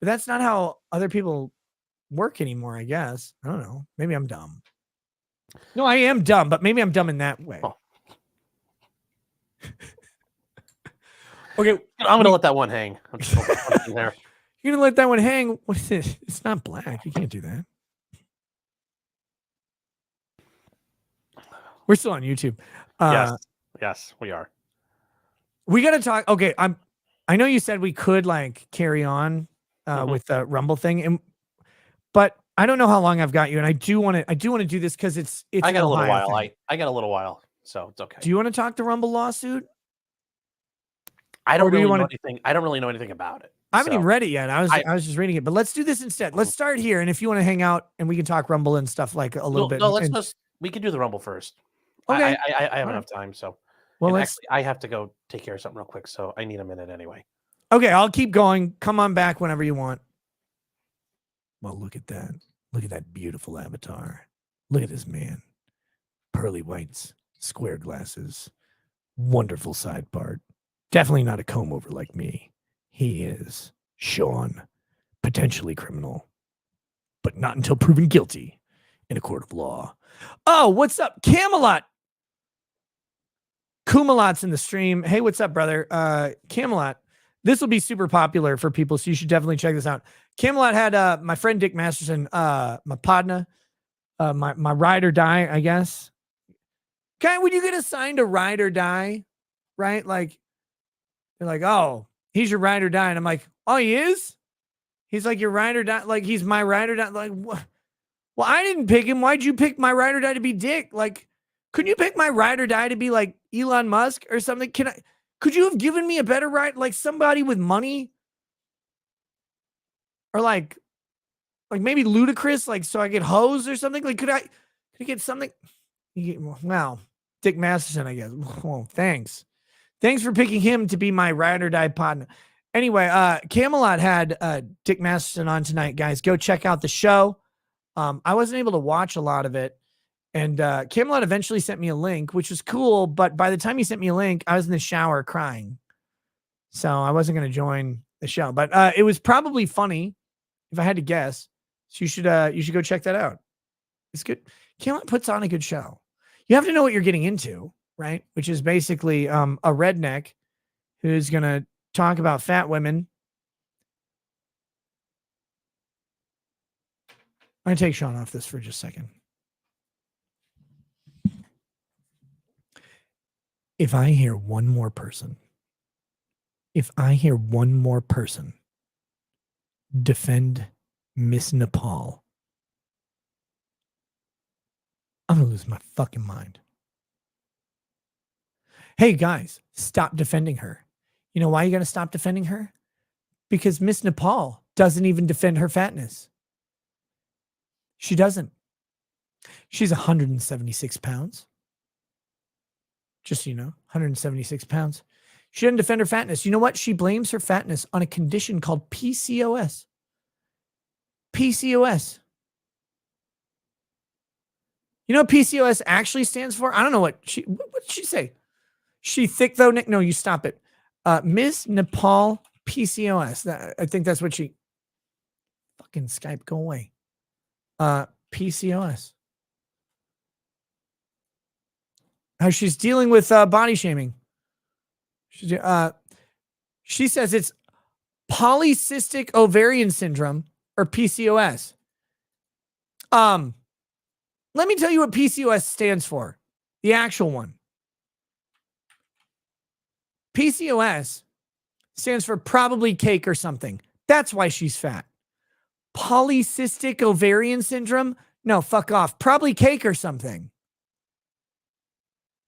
S2: But that's not how other people work anymore, I guess. I don't know. Maybe I'm dumb. No, I am dumb, but maybe I'm dumb in that way.
S1: Oh.
S2: Okay,
S1: I'm gonna let that one hang. I'm just there.
S2: You're gonna let that one hang? What is it? It's not black. You can't do that. We're still on YouTube.
S1: Yes, we are.
S2: We gotta talk. Okay, I know you said we could like carry on with the Rumble thing, but I don't know how long I've got you, and I do want to do this because it's.
S1: I got a little while. I got a little while, so it's okay.
S2: Do you want to talk the Rumble lawsuit?
S1: I don't really know anything. I don't really know anything about it.
S2: I haven't even read it yet. I was just reading it, but let's do this instead. Let's start here, and if you want to hang out and we can talk Rumble and stuff like a little bit.
S1: No, we can do the Rumble first.
S2: Okay,
S1: I have enough time, so. Well, actually, I have to go take care of something real quick, so I need a minute anyway.
S2: Okay, I'll keep going. Come on back whenever you want. Well, look at that. Look at that beautiful avatar. Look at this man. Pearly whites, square glasses, wonderful side part. Definitely not a comb over like me. He is Sean, potentially criminal, but not until proven guilty in a court of law. Oh, what's up, Camelot? Kumalot's in the stream. Hey, what's up, brother? Camelot. This will be super popular for people, so you should definitely check this out. Camelot had my friend Dick Masterson, my partner, my ride or die, I guess. When you get assigned a ride or die, right? Like, they're like, oh, he's your ride or die. And I'm like, oh, he is? He's like your ride or die? Like, he's my ride or die? Like, what? Well, I didn't pick him. Why'd you pick my ride or die to be Dick? Like, couldn't you pick my ride or die to be like Elon Musk or something? Could you have given me a better ride? Like somebody with money? Or like maybe Ludacris, like so I get hosed or something? Like, could I get something? Wow. Dick Masterson, I guess. Well, thanks. Thanks for picking him to be my ride or die partner. Anyway, Camelot had Dick Masterson on tonight, guys. Go check out the show. I wasn't able to watch a lot of it. And Camelot eventually sent me a link, which was cool. But by the time he sent me a link, I was in the shower crying. So I wasn't going to join the show. But it was probably funny if I had to guess. So you should go check that out. It's good. Camelot puts on a good show. You have to know what you're getting into, right? Which is basically a redneck who's going to talk about fat women. I'm going to take Sean off this for just a second. If I hear one more person defend Miss Nepal, I'm going to lose my fucking mind. Hey guys, stop defending her. You know why you got to stop defending her? Because Miss Nepal doesn't even defend her fatness. She doesn't. She's 176 pounds. Just so you know, 176 pounds. She doesn't defend her fatness. You know what? She blames her fatness on a condition called PCOS. PCOS. You know what PCOS actually stands for? I don't know what did she say? She thick though, Nick? No, you stop it. Miss Nepal PCOS. I think that's what she. Fucking Skype, go away. PCOS. How she's dealing with body shaming. She says it's polycystic ovarian syndrome or PCOS. Let me tell you what PCOS stands for. The actual one. PCOS stands for probably cake or something. That's why she's fat. Polycystic ovarian syndrome? No, fuck off. Probably cake or something.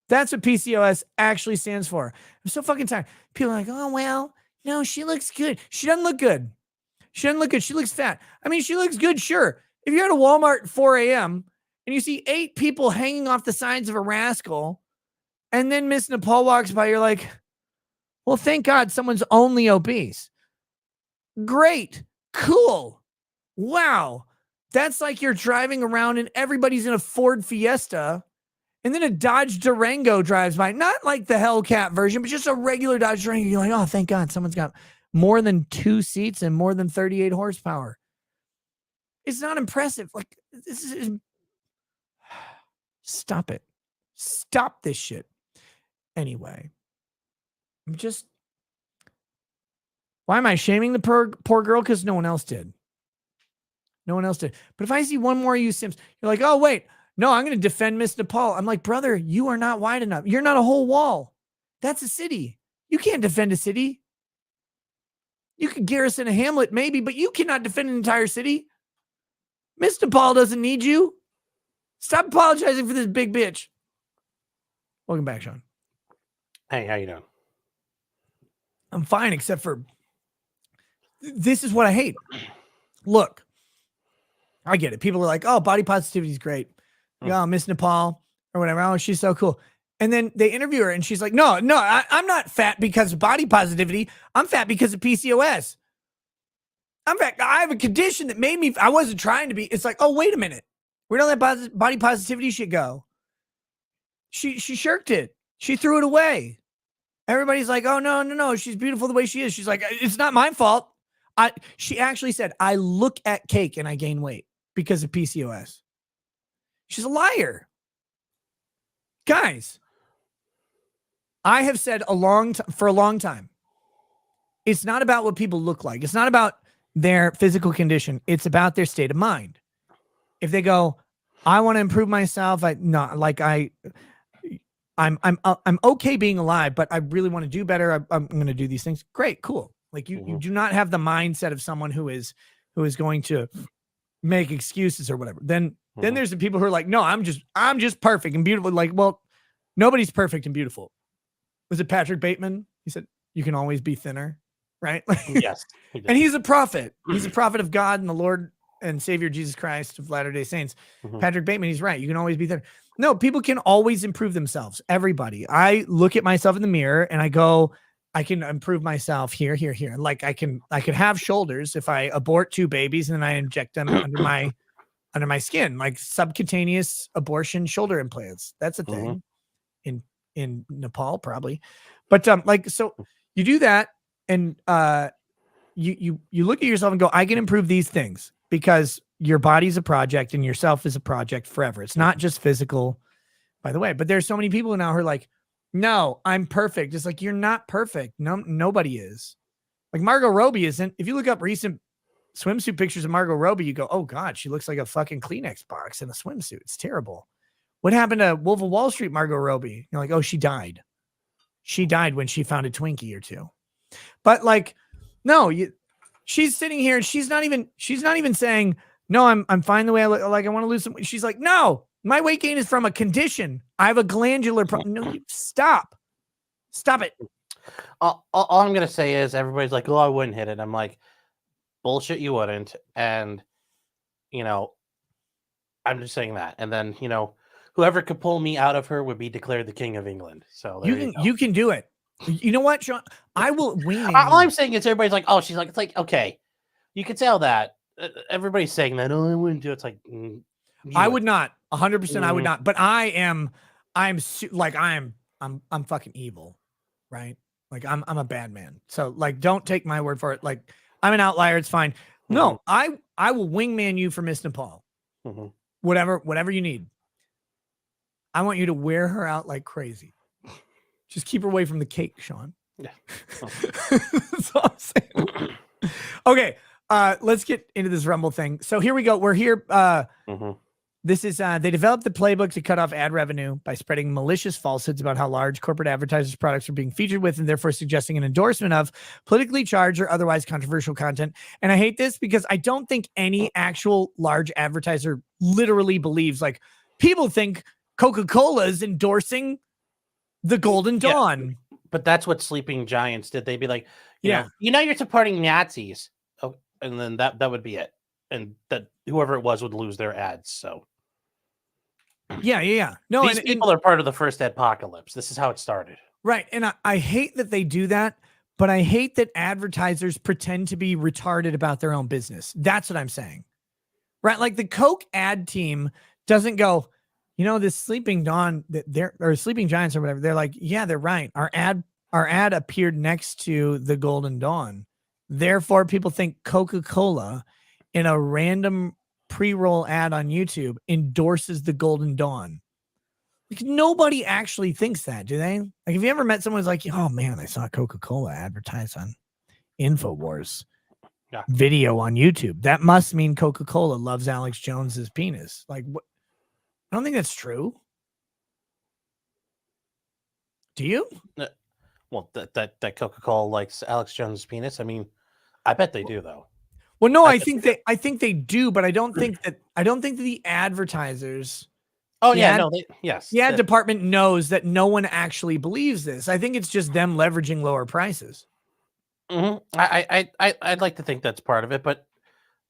S2: That's what PCOS actually stands for. I'm so fucking tired. People are like, oh, well, no, she looks good. She doesn't look good. She doesn't look good. She looks fat. I mean, she looks good, sure. If you're at a Walmart at 4 a.m. and you see 8 people hanging off the sides of a rascal, and then Miss Nepal walks by, you're like, well, thank God someone's only obese. Great. Cool. Wow. That's like you're driving around and everybody's in a Ford Fiesta. And then a Dodge Durango drives by, not like the Hellcat version, but just a regular Dodge Durango. You're like, oh, thank God someone's got more than 2 seats and more than 38 horsepower. It's not impressive. Like, this is. Stop it. Stop this shit. Anyway, why am I shaming the poor girl? Because no one else did. No one else did. But if I see one more of you simps, you're like, oh, wait. No, I'm going to defend Miss Nepal. I'm like, brother, you are not wide enough. You're not a whole wall. That's a city. You can't defend a city. You could garrison a hamlet, maybe, but you cannot defend an entire city. Miss Nepal doesn't need you. Stop apologizing for this big bitch. Welcome back, Sean.
S1: Hey, how you doing?
S2: I'm fine, except for this is what I hate. Look, I get it. People are like, oh, body positivity is great. Oh, Miss Nepal or whatever. Oh, she's so cool. And then they interview her and she's like, no, I'm not fat because of body positivity. I'm fat because of PCOS. I'm fat. I have a condition that made me, I wasn't trying to be. It's like, oh, wait a minute. Where'd all that body positivity shit go? She shirked it. She threw it away. Everybody's like, oh, no. She's beautiful the way she is. She's like, it's not my fault. She actually said, I look at cake and I gain weight because of PCOS. She's a liar. Guys, I have said for a long time, it's not about what people look like. It's not about their physical condition. It's about their state of mind. If they go, I want to improve myself. I'm okay being alive, but I really want to do better. I'm going to do these things. Great, cool. Like you do not have the mindset of someone who is going to make excuses or whatever. Then there's the people who are like, no, I'm just perfect and beautiful. Like, well, nobody's perfect and beautiful. Was it Patrick Bateman? He said, you can always be thinner, right?
S1: Yes.
S2: And he's a prophet. He's a prophet of God and the Lord and Savior Jesus Christ of Latter-day Saints. Patrick Bateman, he's right. You can always be thinner. No, people can always improve themselves. Everybody. I look at myself in the mirror and I go, I can improve myself here. Like I can have shoulders if I abort 2 babies and then I inject them under my under my skin, like subcutaneous abortion shoulder implants. That's a thing in Nepal, probably. But like, so you do that, and you look at yourself and go, I can improve these things, because your body's a project and yourself is a project forever. It's not just physical, by the way. But there's so many people now who are like, no, I'm perfect. It's like, you're not perfect. No, nobody is. Like Margot Robbie isn't. If you look up recent swimsuit pictures of Margot Robbie, you go, oh God, she looks like a fucking Kleenex box in a swimsuit. It's terrible. What happened to Wolf of Wall Street Margot Robbie? You're like, oh, she died. She died when she found a Twinkie or two. But like, no, she's sitting here and she's not even saying, no, I'm fine the way I look. Like, I want to lose some. She's like, no, my weight gain is from a condition. I have a glandular problem. No, stop it.
S1: All I'm going to say is everybody's like, oh, I wouldn't hit it. I'm like, bullshit, you wouldn't. And, I'm just saying that. And then, whoever could pull me out of her would be declared the King of England. So
S2: you can do it. You know what, Sean? I will wing.
S1: All I'm saying is everybody's like, oh, she's like, it's like, okay, you could tell that. Everybody's saying that. Oh, I wouldn't do it. It's like,
S2: I would not. 100%. I would not. But I'm fucking evil, right? Like I'm a bad man. So like, don't take my word for it. Like, I'm an outlier. It's fine. No, I will wingman you for Miss Nepal. Whatever you need. I want you to wear her out like crazy. Just keep her away from the cake, Sean.
S1: Yeah.
S2: That's all I'm saying. Okay. Let's get into this Rumble thing. So here we go. We're here. This is, they developed the playbook to cut off ad revenue by spreading malicious falsehoods about how large corporate advertisers' products are being featured with, and therefore suggesting an endorsement of politically charged or otherwise controversial content. And I hate this because I don't think any actual large advertiser literally believes, like, people think Coca-Cola is endorsing the Golden Dawn.
S1: But that's what Sleeping Giants did. They'd be like, you're supporting Nazis. Oh, and then that would be it. And that whoever it was would lose their ads. So
S2: yeah. No,
S1: these people are part of the first apocalypse. This is how it started.
S2: Right. And I hate that they do that, but I hate that advertisers pretend to be retarded about their own business. That's what I'm saying. Right. Like the Coke ad team doesn't go, this Sleeping Dawn, or Sleeping Giants or whatever. They're like, yeah, they're right. Our ad appeared next to the Golden Dawn. Therefore, people think Coca-Cola in a random pre-roll ad on YouTube endorses the Golden Dawn. Like, nobody actually thinks that, do they? Like, have you ever met someone who's like, oh man, I saw Coca-Cola advertised on InfoWars video on YouTube. That must mean Coca-Cola loves Alex Jones's penis. Like, what? I don't think that's true. Do you?
S1: Well, that Coca-Cola likes Alex Jones's penis. I mean, I bet they do though.
S2: Well, no, I think they do, but I don't think that the advertisers.
S1: Oh yeah, no, yes.
S2: The ad department knows that no one actually believes this. I think it's just them leveraging lower prices.
S1: I'd like to think that's part of it, but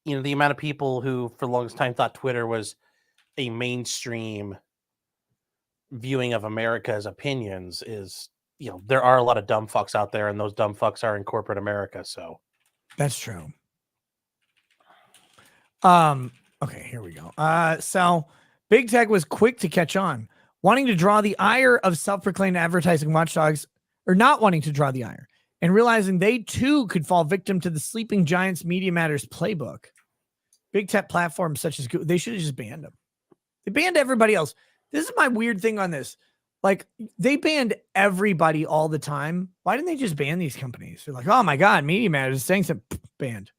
S1: the amount of people who for the longest time thought Twitter was a mainstream viewing of America's opinions is, there are a lot of dumb fucks out there, and those dumb fucks are in corporate America. So
S2: that's true. Okay, here we go. So Big Tech was quick to catch on, wanting to draw the ire of self-proclaimed advertising watchdogs, or not wanting to draw the ire, and realizing they too could fall victim to the Sleeping Giants Media Matters playbook. Big tech platforms such as Google, they should have just banned them. They banned everybody else. This is my weird thing on this. Like, they banned everybody all the time. Why didn't they just ban these companies? They're like, oh my God, Media Matters is saying something, banned.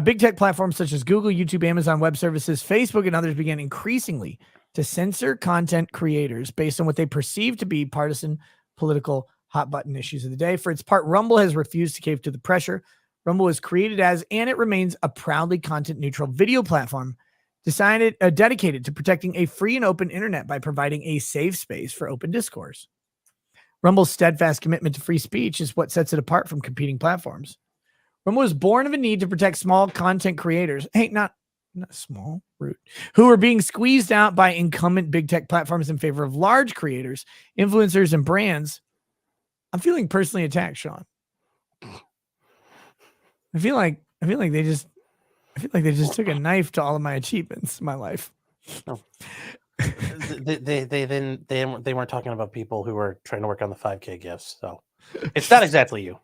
S2: Big tech platforms such as Google, YouTube, Amazon Web Services, Facebook, and others began increasingly to censor content creators based on what they perceive to be partisan, political, hot button issues of the day. For its part, Rumble has refused to cave to the pressure. Rumble was created as, and it remains, a proudly content-neutral video platform dedicated to protecting a free and open internet by providing a safe space for open discourse. Rumble's steadfast commitment to free speech is what sets it apart from competing platforms. Rumble was born of a need to protect small content creators. Hey, not small, rude, who are being squeezed out by incumbent big tech platforms in favor of large creators, influencers, and brands. I'm feeling personally attacked, Sean. I feel like they just I feel like they just took a knife to all of my achievements in my life.
S1: No. They weren't talking about people who were trying to work on the 5K gifts. So it's not exactly you.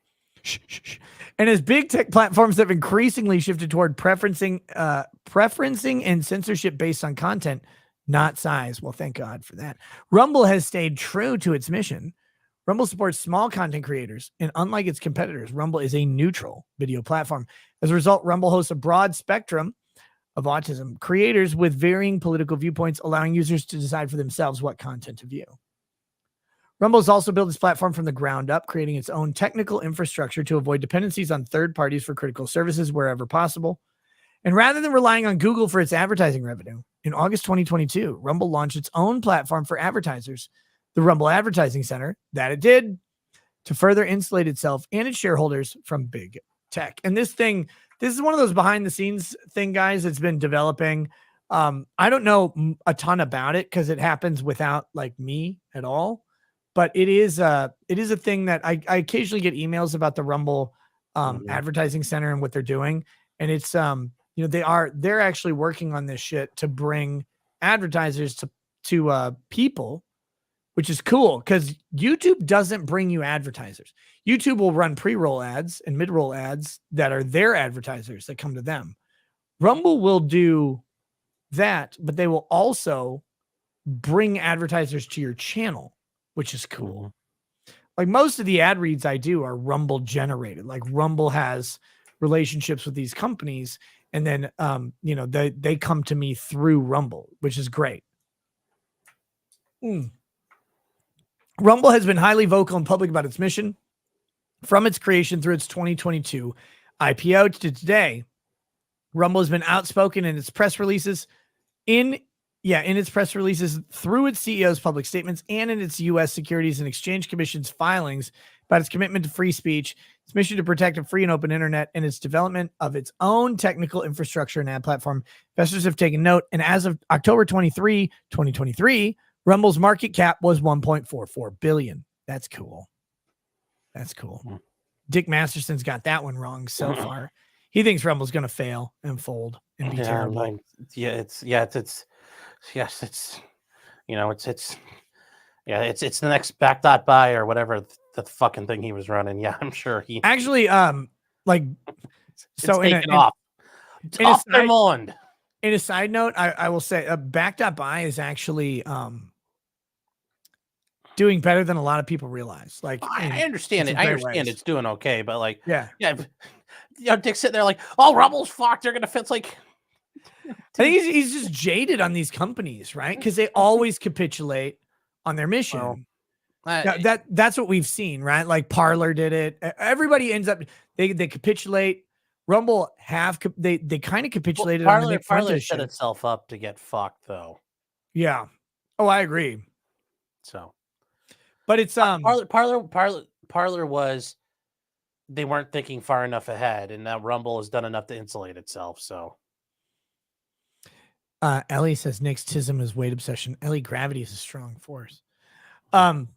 S2: And as big tech platforms have increasingly shifted toward preferencing and censorship based on content, not size. Well, thank God for that. Rumble has stayed true to its mission. Rumble supports small content creators, and unlike its competitors, Rumble is a neutral video platform. As a result, Rumble hosts a broad spectrum of autism creators with varying political viewpoints, allowing users to decide for themselves what content to view. Rumble has also built its platform from the ground up, creating its own technical infrastructure to avoid dependencies on third parties for critical services wherever possible. And rather than relying on Google for its advertising revenue, in August 2022, Rumble launched its own platform for advertisers, the Rumble Advertising Center, that it did to further insulate itself and its shareholders from big tech. And this is one of those behind the scenes thing, guys, that's been developing. I don't know a ton about it because it happens without like me at all. But it is a thing that I occasionally get emails about the Rumble Advertising Center and what they're doing. And it's they're actually working on this shit to bring advertisers to people, which is cool because YouTube doesn't bring you advertisers. YouTube will run pre-roll ads and mid-roll ads that are their advertisers that come to them. Rumble will do that, but they will also bring advertisers to your channel, which is cool. Like most of the ad reads I do are Rumble generated. Like Rumble has relationships with these companies, and then they come to me through Rumble, which is great. Rumble has been highly vocal and public about its mission from its creation through its 2022 IPO to today. Rumble has been outspoken in its press releases, in its press releases, through its CEO's public statements, and in its U.S. Securities and Exchange Commission's filings about its commitment to free speech, its mission to protect a free and open internet, and its development of its own technical infrastructure and ad platform. Investors have taken note, and as of October 23, 2023, Rumble's market cap was $1.44 billion. That's cool. That's cool. Dick Masterson's got that one wrong so far. He thinks Rumble's going to fail and fold and be terrible.
S1: It's the next back.buy or whatever the fucking thing he was running. Yeah, I'm sure he
S2: actually
S1: taken off their mind.
S2: In a side note, I will say back.buy is actually doing better than a lot of people realize. Like
S1: I understand it. I understand it's doing okay, but like
S2: yeah.
S1: Dick's sitting there like, oh, Rumble's fucked. They're gonna fit like.
S2: I think he's just jaded on these companies, right? Because they always capitulate on their mission. That's what we've seen, right? Like Parler did it. Everybody ends up they capitulate. Rumble they kind of capitulated.
S1: Parler set itself up to get fucked, though.
S2: Yeah. Oh, I agree.
S1: So,
S2: but it's
S1: Parler was they weren't thinking far enough ahead, and now Rumble has done enough to insulate itself. So.
S2: Ellie says Nick's tism is weight obsession. Ellie, gravity is a strong force. But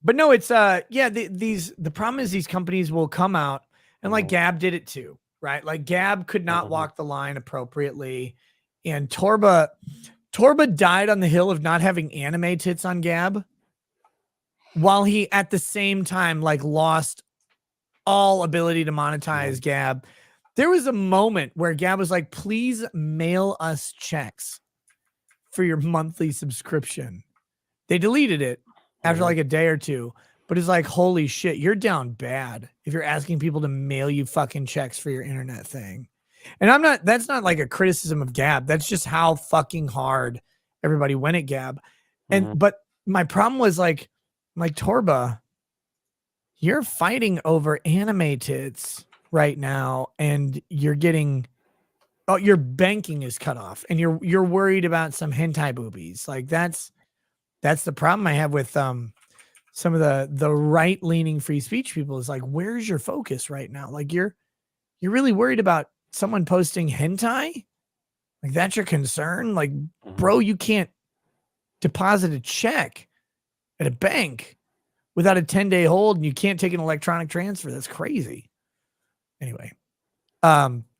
S2: no, it's the problem is these companies will come out and like Gab did it too, right? Like Gab could not walk the line appropriately, and Torba died on the hill of not having anime tits on Gab, while he at the same time like lost all ability to monetize Gab. There was a moment where Gab was like, please mail us checks for your monthly subscription. They deleted it after like a day or two, but it's like, holy shit, you're down bad if you're asking people to mail you fucking checks for your internet thing. And that's not like a criticism of Gab. That's just how fucking hard everybody went at Gab. And, but my problem was like Torba, you're fighting over anime tits right now, and you're getting your banking is cut off, and you're worried about some hentai boobies. Like that's the problem I have with some of the right-leaning free speech people is like, where's your focus right now? Like you're really worried about someone posting hentai? Like that's your concern? Like, bro, you can't deposit a check at a bank without a 10-day hold, and you can't take an electronic transfer. That's crazy. Anyway,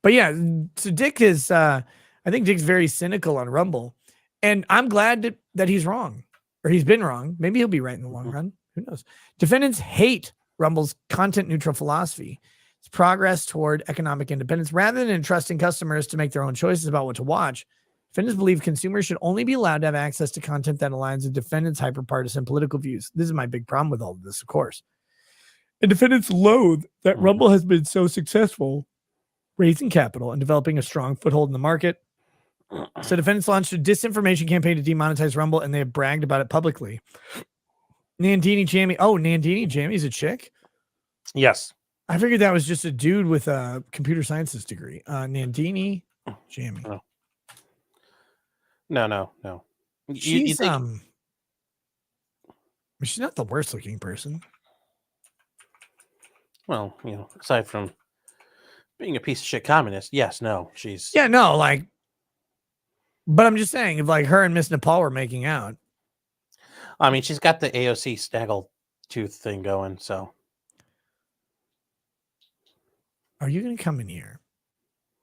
S2: But yeah, so Dick is, I think Dick's very cynical on Rumble. And I'm glad that he's wrong, or he's been wrong. Maybe he'll be right in the long run. Who knows? Defendants hate Rumble's content neutral philosophy. It's progress toward economic independence. Rather than entrusting customers to make their own choices about what to watch, defendants believe consumers should only be allowed to have access to content that aligns with defendants' hyper-partisan political views. This is my big problem with all of this, of course. And defendants loathe that Rumble has been so successful raising capital and developing a strong foothold in the market. So defendants launched a disinformation campaign to demonetize Rumble, and they have bragged about it publicly. Nandini Jamie. Oh, Nandini Jamie's a chick?
S1: Yes.
S2: I figured that was just a dude with a computer sciences degree. Nandini Jamie.
S1: No.
S2: She's she's not the worst looking person.
S1: Well, aside from being a piece of shit communist, yes, no, she's...
S2: Yeah, no, like... But I'm just saying, if like her and Miss Nepal were making out...
S1: I mean, she's got the AOC snaggle tooth thing going, so...
S2: Are you going to come in here?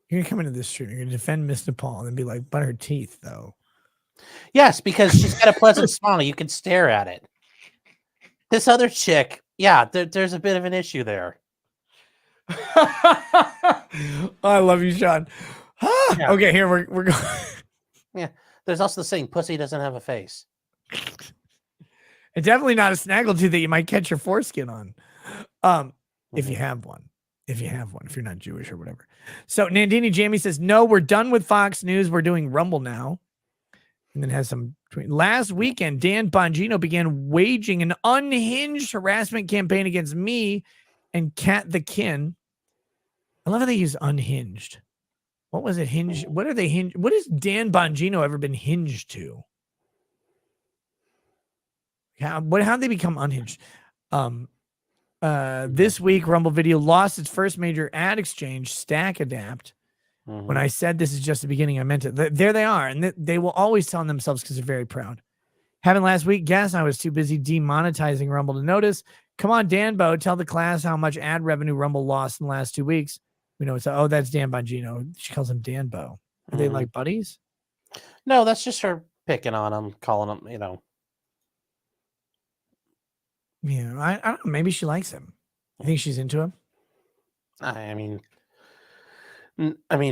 S2: You're going to come into this stream, you're going to defend Miss Nepal and be like, but her teeth, though.
S1: Yes, because she's got a pleasant smile. You can stare at it. This other chick, yeah, there's a bit of an issue there.
S2: I love you, Sean. Yeah. Okay, here we're going.
S1: Yeah, there's also the saying, pussy doesn't have a face.
S2: It's definitely not a snaggletooth that you might catch your foreskin on. If you have one. If you're not Jewish or whatever. So Nandini Jamie says, no, we're done with Fox News. We're doing Rumble now. And then has some tweet. Last weekend, Dan Bongino began waging an unhinged harassment campaign against me and Kat the Kin. I love how they use unhinged. What was it? Hinged? What are they hinged? What has Dan Bongino ever been hinged to? How'd they become unhinged? This week, Rumble Video lost its first major ad exchange, Stack Adapt. When I said this is just the beginning, I meant it. There they are. And they will always tell themselves because they're very proud. Having last week, guess I was too busy demonetizing Rumble to notice. Come on, Danbo, tell the class how much ad revenue Rumble lost in the last 2 weeks. We know that's Dan Bongino. She calls him Danbo. Are they like buddies?
S1: No, that's just her picking on him, calling him,
S2: Yeah, I don't know. Maybe she likes him. I think she's into him.
S1: I mean,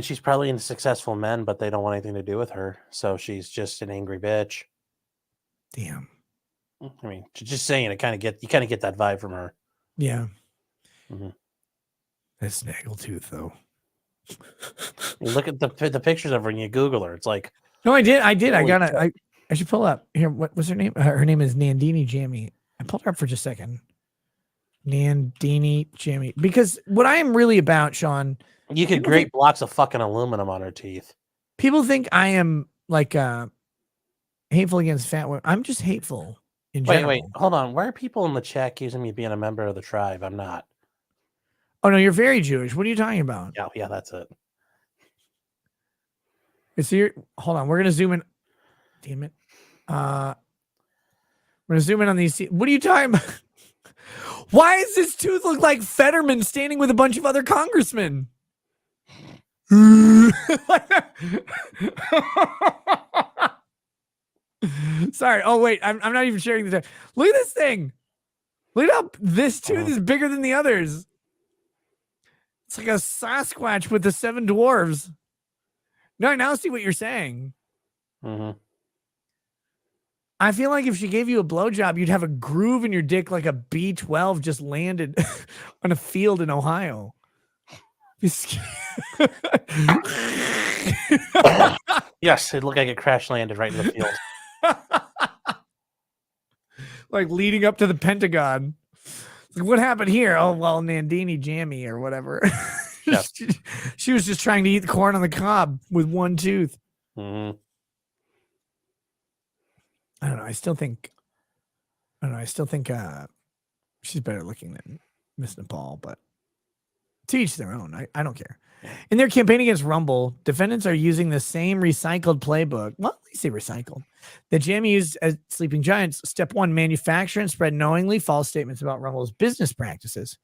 S1: she's probably into successful men, but they don't want anything to do with her. So she's just an angry bitch.
S2: Damn.
S1: I mean, just saying, you kind of get that vibe from her.
S2: Yeah. That snaggletooth, though.
S1: You look at the pictures of her and you Google her. It's like,
S2: no, I did. I should pull up here. What's her name? Her name is Nandini Jamie. I pulled her up for just a second. Nandini Jamie. Because what I am really about, Sean.
S1: You could grate blocks of fucking aluminum on her teeth.
S2: People think I am like hateful against fat women. I'm just hateful in general.
S1: Wait, hold on. Why are people in the chat accusing me of being a member of the tribe? I'm not.
S2: Oh no, you're very Jewish. What are you talking about?
S1: Yeah, that's it.
S2: Hold on, we're gonna zoom in. Damn it. We're gonna zoom in on these. What are you talking about? Why does this tooth look like Fetterman standing with a bunch of other congressmen? Sorry. Oh wait, I'm not even sharing the. Look at this thing. Look at how this tooth is bigger than the others. It's like a Sasquatch with the 7 dwarves. No, I now see what you're saying. I feel like if she gave you a blowjob, you'd have a groove in your dick like a B-12 just landed on a field in Ohio.
S1: Yes, it looked like it crash landed right in the field.
S2: Like leading up to the Pentagon. Like, what happened here? Oh, well, Nandini Jammy or whatever. Yes. She was just trying to eat the corn on the cob with one tooth. I don't know. I still think she's better looking than Miss Nepal, but to each their own. I don't care. In their campaign against Rumble, defendants are using the same recycled playbook. Well, at least they recycled. That Jamie used as Sleeping Giants. Step 1, manufacture and spread knowingly false statements about Rumble's business practices,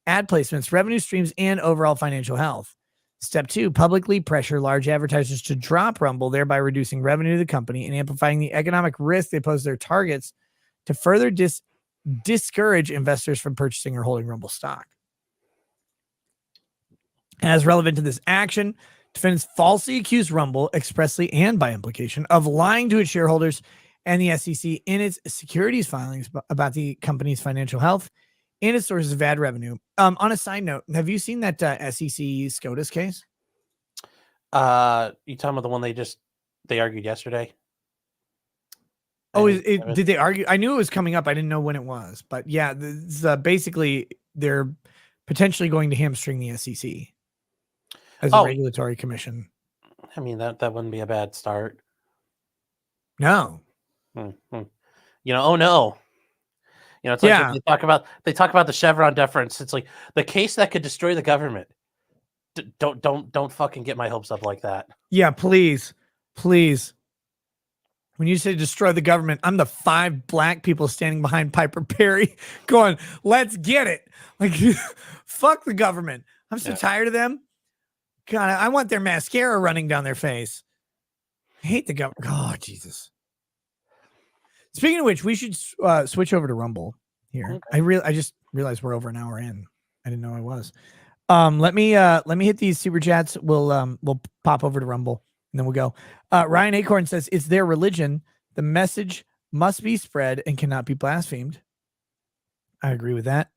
S2: ad placements, revenue streams, and overall financial health. Step 2, publicly pressure large advertisers to drop Rumble, thereby reducing revenue to the company and amplifying the economic risk they pose to their targets to further discourage investors from purchasing or holding Rumble stock. As relevant to this action, defendants falsely accused Rumble expressly and by implication of lying to its shareholders and the SEC in its securities filings about the company's financial health and its sources of ad revenue. On a side note, have you seen that SEC SCOTUS case?
S1: You talking about the one they argued yesterday?
S2: Oh, did they argue? I knew it was coming up. I didn't know when it was, but yeah, basically they're potentially going to hamstring the SEC as a regulatory commission.
S1: I mean, that wouldn't be a bad start.
S2: No.
S1: Oh no. It's like they talk about the Chevron deference. It's like the case that could destroy the government. Don't fucking get my hopes up like that.
S2: Yeah, please. When you say destroy the government, I'm the 5 black people standing behind Piper Perry going, let's get it. Like, fuck the government. I'm so tired of them. God, I want their mascara running down their face. I hate the government. Oh, Jesus. Speaking of which, we should switch over to Rumble here. Okay. I just realized we're over an hour in. I didn't know I was. Let me hit these super chats. We'll pop over to Rumble and then we'll go. Ryan Acorn says it's their religion. The message must be spread and cannot be blasphemed. I agree with that.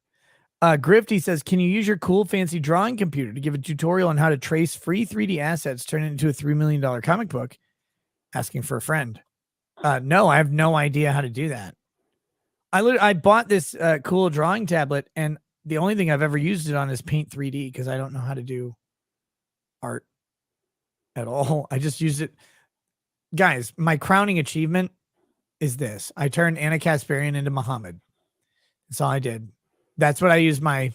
S2: Grifty says, can you use your cool fancy drawing computer to give a tutorial on how to trace free 3D assets, turn it into a $3 million comic book? Asking for a friend. No, I have no idea how to do that. I bought this cool drawing tablet, and the only thing I've ever used it on is Paint 3D because I don't know how to do art at all. I just use it. Guys, my crowning achievement is this. I turned Anna Kasparian into Muhammad. That's all I did. That's what I use my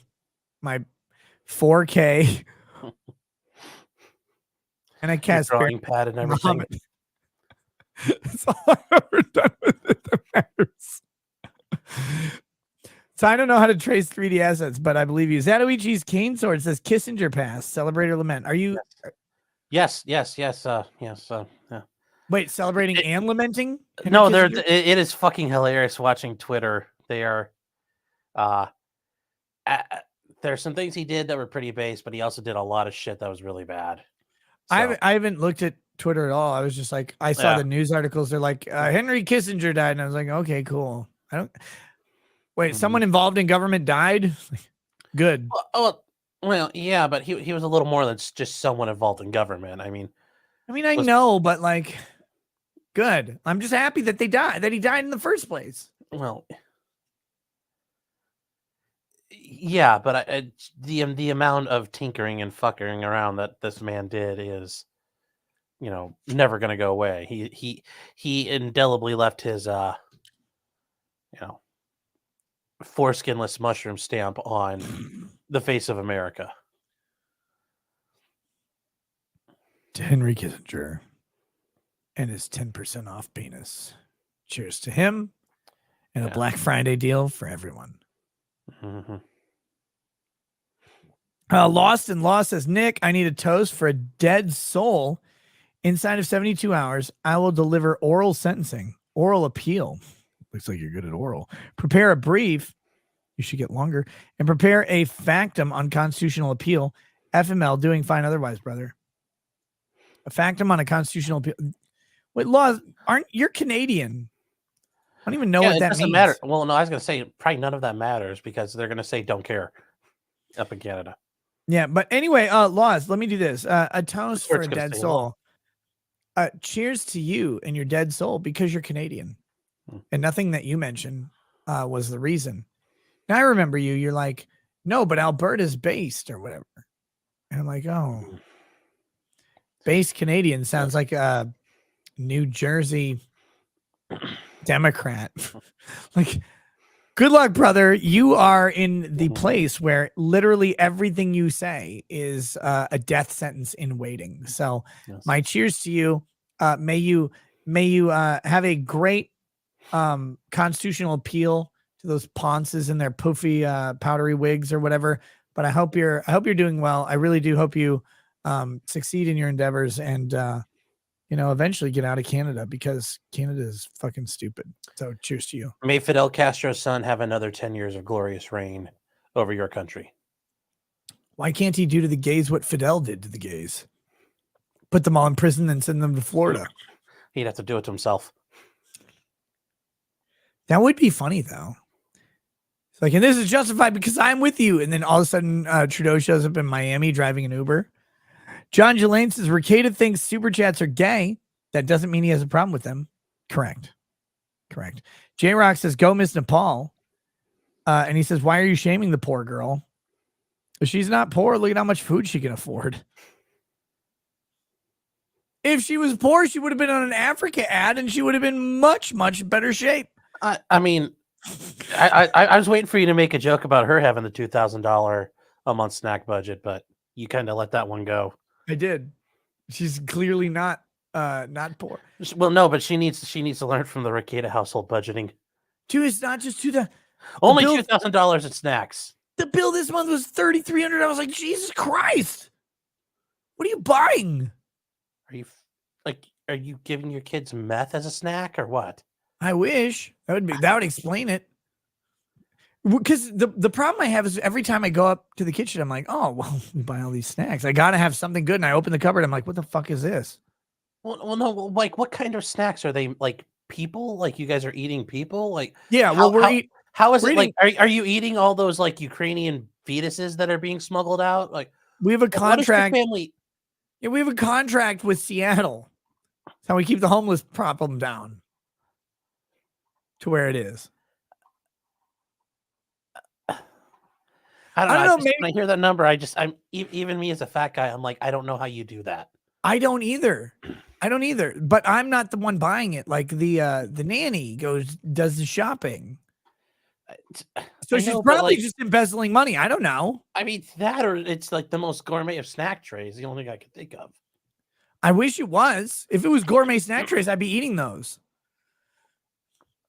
S2: 4K Anna Kasparian
S1: drawing pad and everything.
S2: Muhammad. That's all I've ever done with it that matters. So I don't know how to trace 3D assets, but I believe you. Zatoichi's cane sword says Kissinger pass, celebrate or lament. Are you?
S1: Yes. Yeah.
S2: Wait, celebrating and lamenting?
S1: No, it is fucking hilarious watching Twitter. They are, there's some things he did that were pretty base, but he also did a lot of shit that was really bad. So.
S2: I haven't looked at Twitter at all. I was just like, I saw the news articles. They're like, Henry Kissinger died. And I was like, okay, cool. Wait, someone involved in government died? Good.
S1: Well, yeah, but he was a little more than just someone involved in government. I
S2: know, but like, good. I'm just happy that he died in the first place.
S1: Well, yeah, but the amount of tinkering and fuckering around that this man did is, never going to go away. He indelibly left his, foreskinless mushroom stamp on the face of America.
S2: To Henry Kissinger and his 10% off penis. Cheers to him and a Black Friday deal for everyone.
S1: Mm-hmm.
S2: Lost and Lost says, Nick, I need a toast for a dead soul. Inside of 72 hours, I will deliver oral appeal. Looks like you're good at oral. Prepare a brief. You should get longer. And prepare a factum on constitutional appeal. FML doing fine otherwise, brother. A factum on a constitutional appeal. Wait, Laws, you're Canadian. I don't even know what that means.
S1: Matter. Well, no, I was going to say probably none of that matters because they're going to say don't care up in Canada.
S2: Yeah, but anyway, Laws, let me do this. A toast for a dead soul. Cheers to you and your dead soul because you're Canadian. And nothing that you mentioned was the reason. Now I remember you're like, no, but Alberta's based or whatever. And I'm like, oh. Based Canadian sounds like a New Jersey Democrat. Like, good luck, brother. You are in the place where literally everything you say is a death sentence in waiting. So my cheers to you. May you have a great constitutional appeal to those ponces in their poofy powdery wigs or whatever. But I hope you're doing well. I really do hope you succeed in your endeavors and, eventually get out of Canada because Canada is fucking stupid. So cheers to you.
S1: May Fidel Castro's son have another 10 years of glorious reign over your country.
S2: Why can't he do to the gays what Fidel did to the gays? Put them all in prison and send them to Florida.
S1: He'd have to do it to himself.
S2: That would be funny, though. It's like, and this is justified because I'm with you. And then all of a sudden, Trudeau shows up in Miami driving an Uber. John Jelaine says, Ricada thinks super chats are gay. That doesn't mean he has a problem with them. Correct. J-Rock says, go Miss Nepal. And he says, why are you shaming the poor girl? If she's not poor, look at how much food she can afford. If she was poor, she would have been on an Africa ad and she would have been much, much better shape.
S1: I mean, I was waiting for you to make a joke about her having the $2,000 a month snack budget, but you kind of let that one go.
S2: I did. She's clearly not poor.
S1: Well, no, but she needs to learn from the Ricada household budgeting.
S2: Dude, it's not just
S1: only $2,000 in snacks.
S2: The bill this month was $3,300. I was like, Jesus Christ! What are you buying?
S1: Are you giving your kids meth as a snack or what?
S2: I wish that would explain it. Because the problem I have is every time I go up to the kitchen, I'm like, oh, well, we buy all these snacks. I got to have something good. And I open the cupboard. I'm like, what the fuck is this?
S1: Well, no, like what kind of snacks are they? Like people? Like you guys are eating people? Like
S2: yeah.
S1: How is it like? Are you eating all those like Ukrainian fetuses that are being smuggled out? Like
S2: we have a contract.
S1: Family?
S2: Yeah, we have a contract with Seattle. That's how we keep the homeless problem down to where it is.
S1: I don't know. When I hear that number, I'm even me as a fat guy. I'm like, I don't know how you do that.
S2: I don't either. But I'm not the one buying it. Like the nanny does the shopping. So she's probably just embezzling money. I don't know.
S1: I mean, that or it's like the most gourmet of snack trays. The only thing I could think of.
S2: I wish it was. If it was gourmet snack trays, I'd be eating those.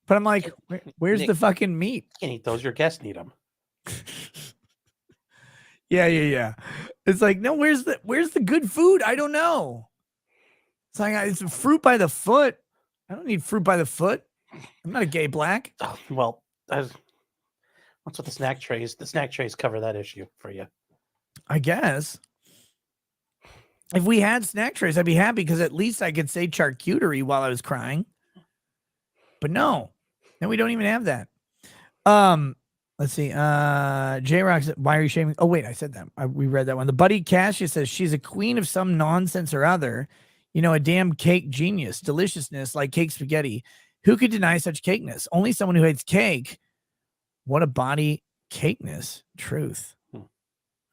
S2: But I'm like, where's the fucking meat?
S1: You can't eat those. Your guests need them.
S2: Yeah. It's like, no, where's the good food? I don't know. It's like it's fruit by the foot. I don't need fruit by the foot. I'm not a gay black.
S1: Oh, well, what's with the snack trays? The snack trays cover that issue for you.
S2: I guess. If we had snack trays, I'd be happy because at least I could say charcuterie while I was crying. But no, we don't even have that. Let's see. J-Rock said, why are you shaming? Oh, wait, I said that. We read that one. The Buddy Cassia says she's a queen of some nonsense or other. A damn cake genius. Deliciousness like cake spaghetti. Who could deny such cakeness? Only someone who hates cake. What a body cakeness. Truth. I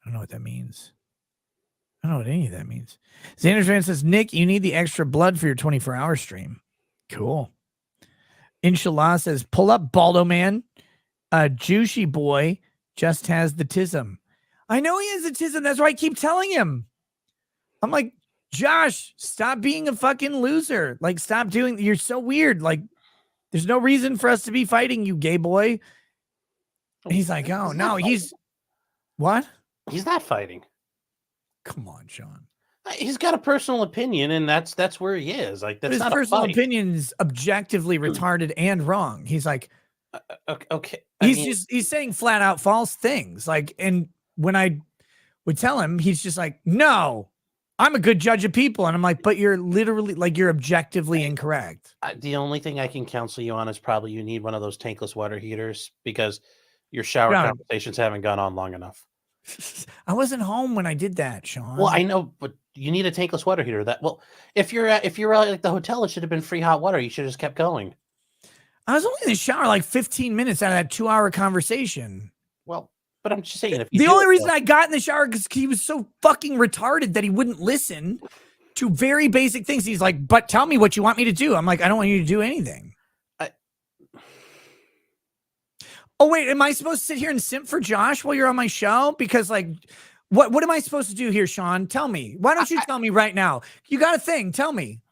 S2: don't know what that means. I don't know what any of that means. Xander Van says, Nick, you need the extra blood for your 24-hour stream. Cool. Inshallah says, pull up, Baldo man. Juicy boy just has the tism. I know he has the tism. That's why I keep telling him. I'm like, Josh, stop being a fucking loser. Like, stop doing. You're so weird. Like, there's no reason for us to be fighting you, gay boy. And he's like, oh no, what?
S1: He's not fighting.
S2: Come on, Sean.
S1: He's got a personal opinion, and that's where he is. Like, that's
S2: his
S1: not
S2: personal opinion is objectively retarded and wrong. He's like,
S1: okay.
S2: He's saying flat out false things. Like, and when I would tell him, he's just like, no, I'm a good judge of people. And I'm like, but you're literally like, you're objectively incorrect.
S1: The only thing I can counsel you on is probably you need one of those tankless water heaters because your shower conversations haven't gone on long enough.
S2: I wasn't home when I did that, Sean.
S1: Well, I know, but you need a tankless water heater. If you're at the hotel, it should have been free hot water. You should have just kept going.
S2: I was only in the shower like 15 minutes out of that 2-hour conversation.
S1: Well, but I'm just saying.
S2: The only reason I got in the shower because he was so fucking retarded that he wouldn't listen to very basic things. He's like, but tell me what you want me to do. I'm like, I don't want you to do anything. Oh, wait, am I supposed to sit here and simp for Josh while you're on my show? Because, like, what am I supposed to do here, Sean? Tell me. Why don't you tell me right now? You got a thing. Tell me.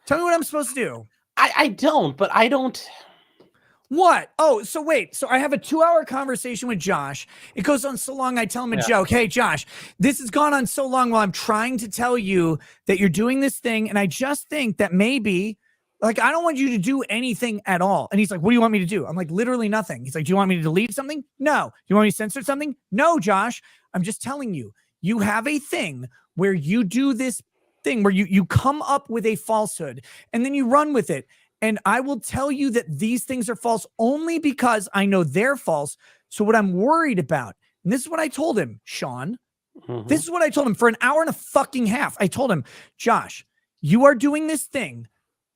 S2: Tell me what I'm supposed to do.
S1: I don't, but I don't.
S2: What? Oh, so wait. So I have a 2-hour conversation with Josh. It goes on so long. I tell him a joke. Hey, Josh, this has gone on so long while I'm trying to tell you that you're doing this thing. And I just think that maybe, like, I don't want you to do anything at all. And he's like, what do you want me to do? I'm like, literally nothing. He's like, do you want me to delete something? No. Do you want me to censor something? No, Josh. I'm just telling you, you have a thing where you do this thing where you come up with a falsehood and then you run with it. And I will tell you that these things are false only because I know they're false. So what I'm worried about, and this is what I told him, Sean, this is what I told him for an hour and a fucking half. I told him, Josh, you are doing this thing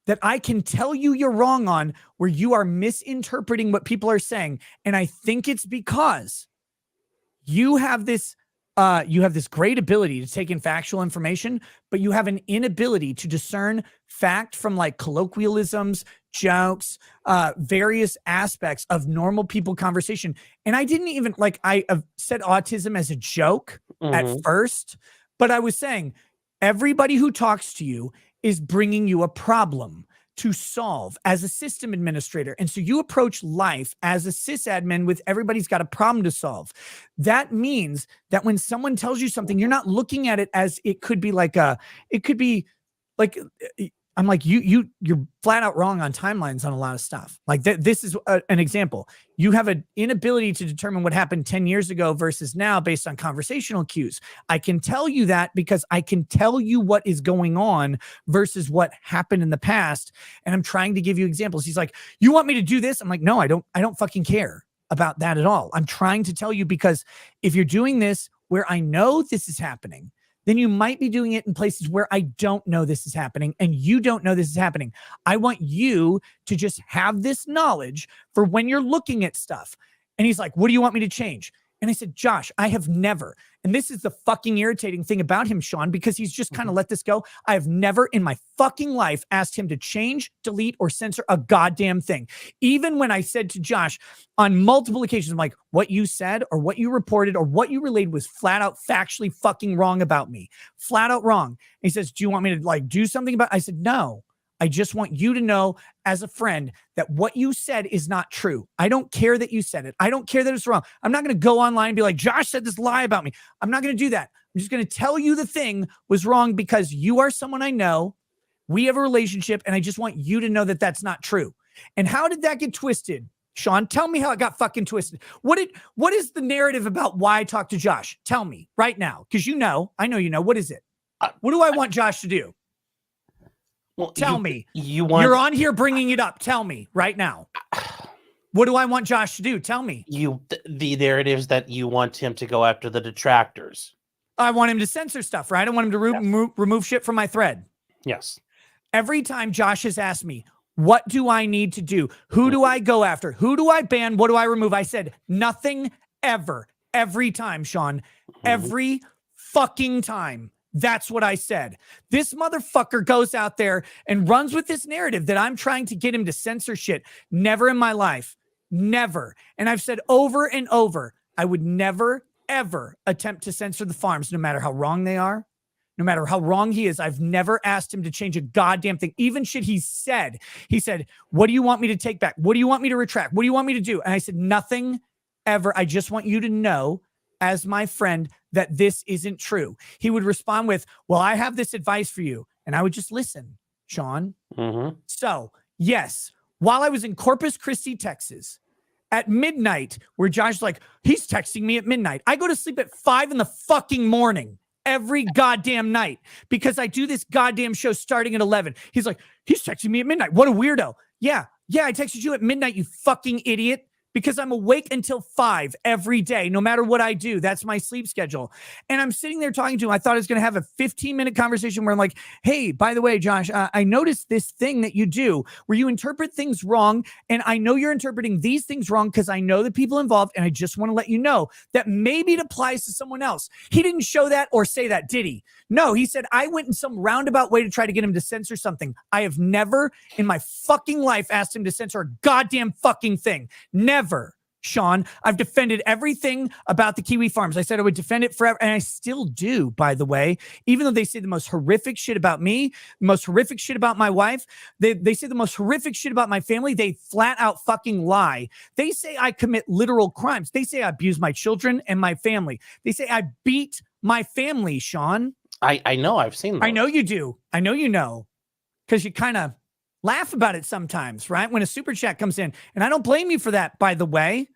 S2: that I can tell you you're wrong on, where you are misinterpreting what people are saying. And I think it's because you have this great ability to take in factual information, but you have an inability to discern fact from like colloquialisms, jokes, various aspects of normal people conversation. And I didn't even I said autism as a joke at first, but I was saying everybody who talks to you is bringing you a problem to solve as a system administrator. And so you approach life as a sysadmin with everybody's got a problem to solve. That means that when someone tells you something, you're not looking at it as it could be like I'm like, you're flat out wrong on timelines on a lot of stuff. Like this is an example. You have an inability to determine what happened 10 years ago versus now based on conversational cues. I can tell you that because I can tell you what is going on versus what happened in the past. And I'm trying to give you examples. He's like, you want me to do this? I'm like, no, I don't fucking care about that at all. I'm trying to tell you because if you're doing this where I know this is happening, then you might be doing it in places where I don't know this is happening and you don't know this is happening. I want you to just have this knowledge for when you're looking at stuff. And he's like, what do you want me to change? And I said, Josh, I have never, and this is the fucking irritating thing about him, Sean, because he's just kind of let this go. I have never in my fucking life asked him to change, delete, or censor a goddamn thing. Even when I said to Josh on multiple occasions, I'm like, what you said or what you reported or what you relayed was flat out factually fucking wrong about me. Flat out wrong. And he says, do you want me to do something about it? I said, no. I just want you to know as a friend that what you said is not true. I don't care that you said it. I don't care that it's wrong. I'm not going to go online and be like, Josh said this lie about me. I'm not going to do that. I'm just going to tell you the thing was wrong because you are someone I know. We have a relationship and I just want you to know that that's not true. And how did that get twisted? Sean, tell me how it got fucking twisted. What is the narrative about why I talked to Josh? Tell me right now. Because I know you know. What is it? What do I want Josh to do? Well, tell me. You're on here bringing it up. Tell me right now. What do I want Josh to do? Tell me.
S1: The narratives that you want him to go after the detractors.
S2: I want him to censor stuff, right? I want him to remove shit from my thread.
S1: Yes.
S2: Every time Josh has asked me, what do I need to do? Who do I go after? Who do I ban? What do I remove? I said nothing ever. Every time, Sean. Every fucking time. That's what I said. This motherfucker goes out there and runs with this narrative that I'm trying to get him to censor shit. Never in my life. Never. And I've said over and over, I would never, ever attempt to censor the farms, no matter how wrong they are, no matter how wrong he is. I've never asked him to change a goddamn thing. Even shit he said, what do you want me to take back? What do you want me to retract? What do you want me to do? And I said, nothing ever. I just want you to know as my friend that this isn't true. He would respond with, well, I have this advice for you. And I would just listen, Sean. So yes, while I was in Corpus Christi, Texas, at midnight, where Josh's like, he's texting me at midnight. I go to sleep at 5 in the fucking morning every goddamn night because I do this goddamn show starting at 11. He's like, he's texting me at midnight. What a weirdo. Yeah, I texted you at midnight, you fucking idiot. Because I'm awake until 5 every day, no matter what I do. That's my sleep schedule. And I'm sitting there talking to him. I thought I was going to have a 15-minute conversation where I'm like, hey, by the way, Josh, I noticed this thing that you do where you interpret things wrong. And I know you're interpreting these things wrong because I know the people involved. And I just want to let you know that maybe it applies to someone else. He didn't show that or say that, did he? No, he said, I went in some roundabout way to try to get him to censor something. I have never in my fucking life asked him to censor a goddamn fucking thing. Never. Sean. I've defended everything about the Kiwi Farms. I said I would defend it forever, and I still do, by the way. Even though they say the most horrific shit about me, the most horrific shit about my wife, they say the most horrific shit about my family, they flat out fucking lie. They say I commit literal crimes. They say I abuse my children and my family. They say I beat my family, Sean.
S1: I know. I've seen those.
S2: I know you do. I know you know. Because you kind of laugh about it sometimes, right? When a super chat comes in. And I don't blame you for that, by the way.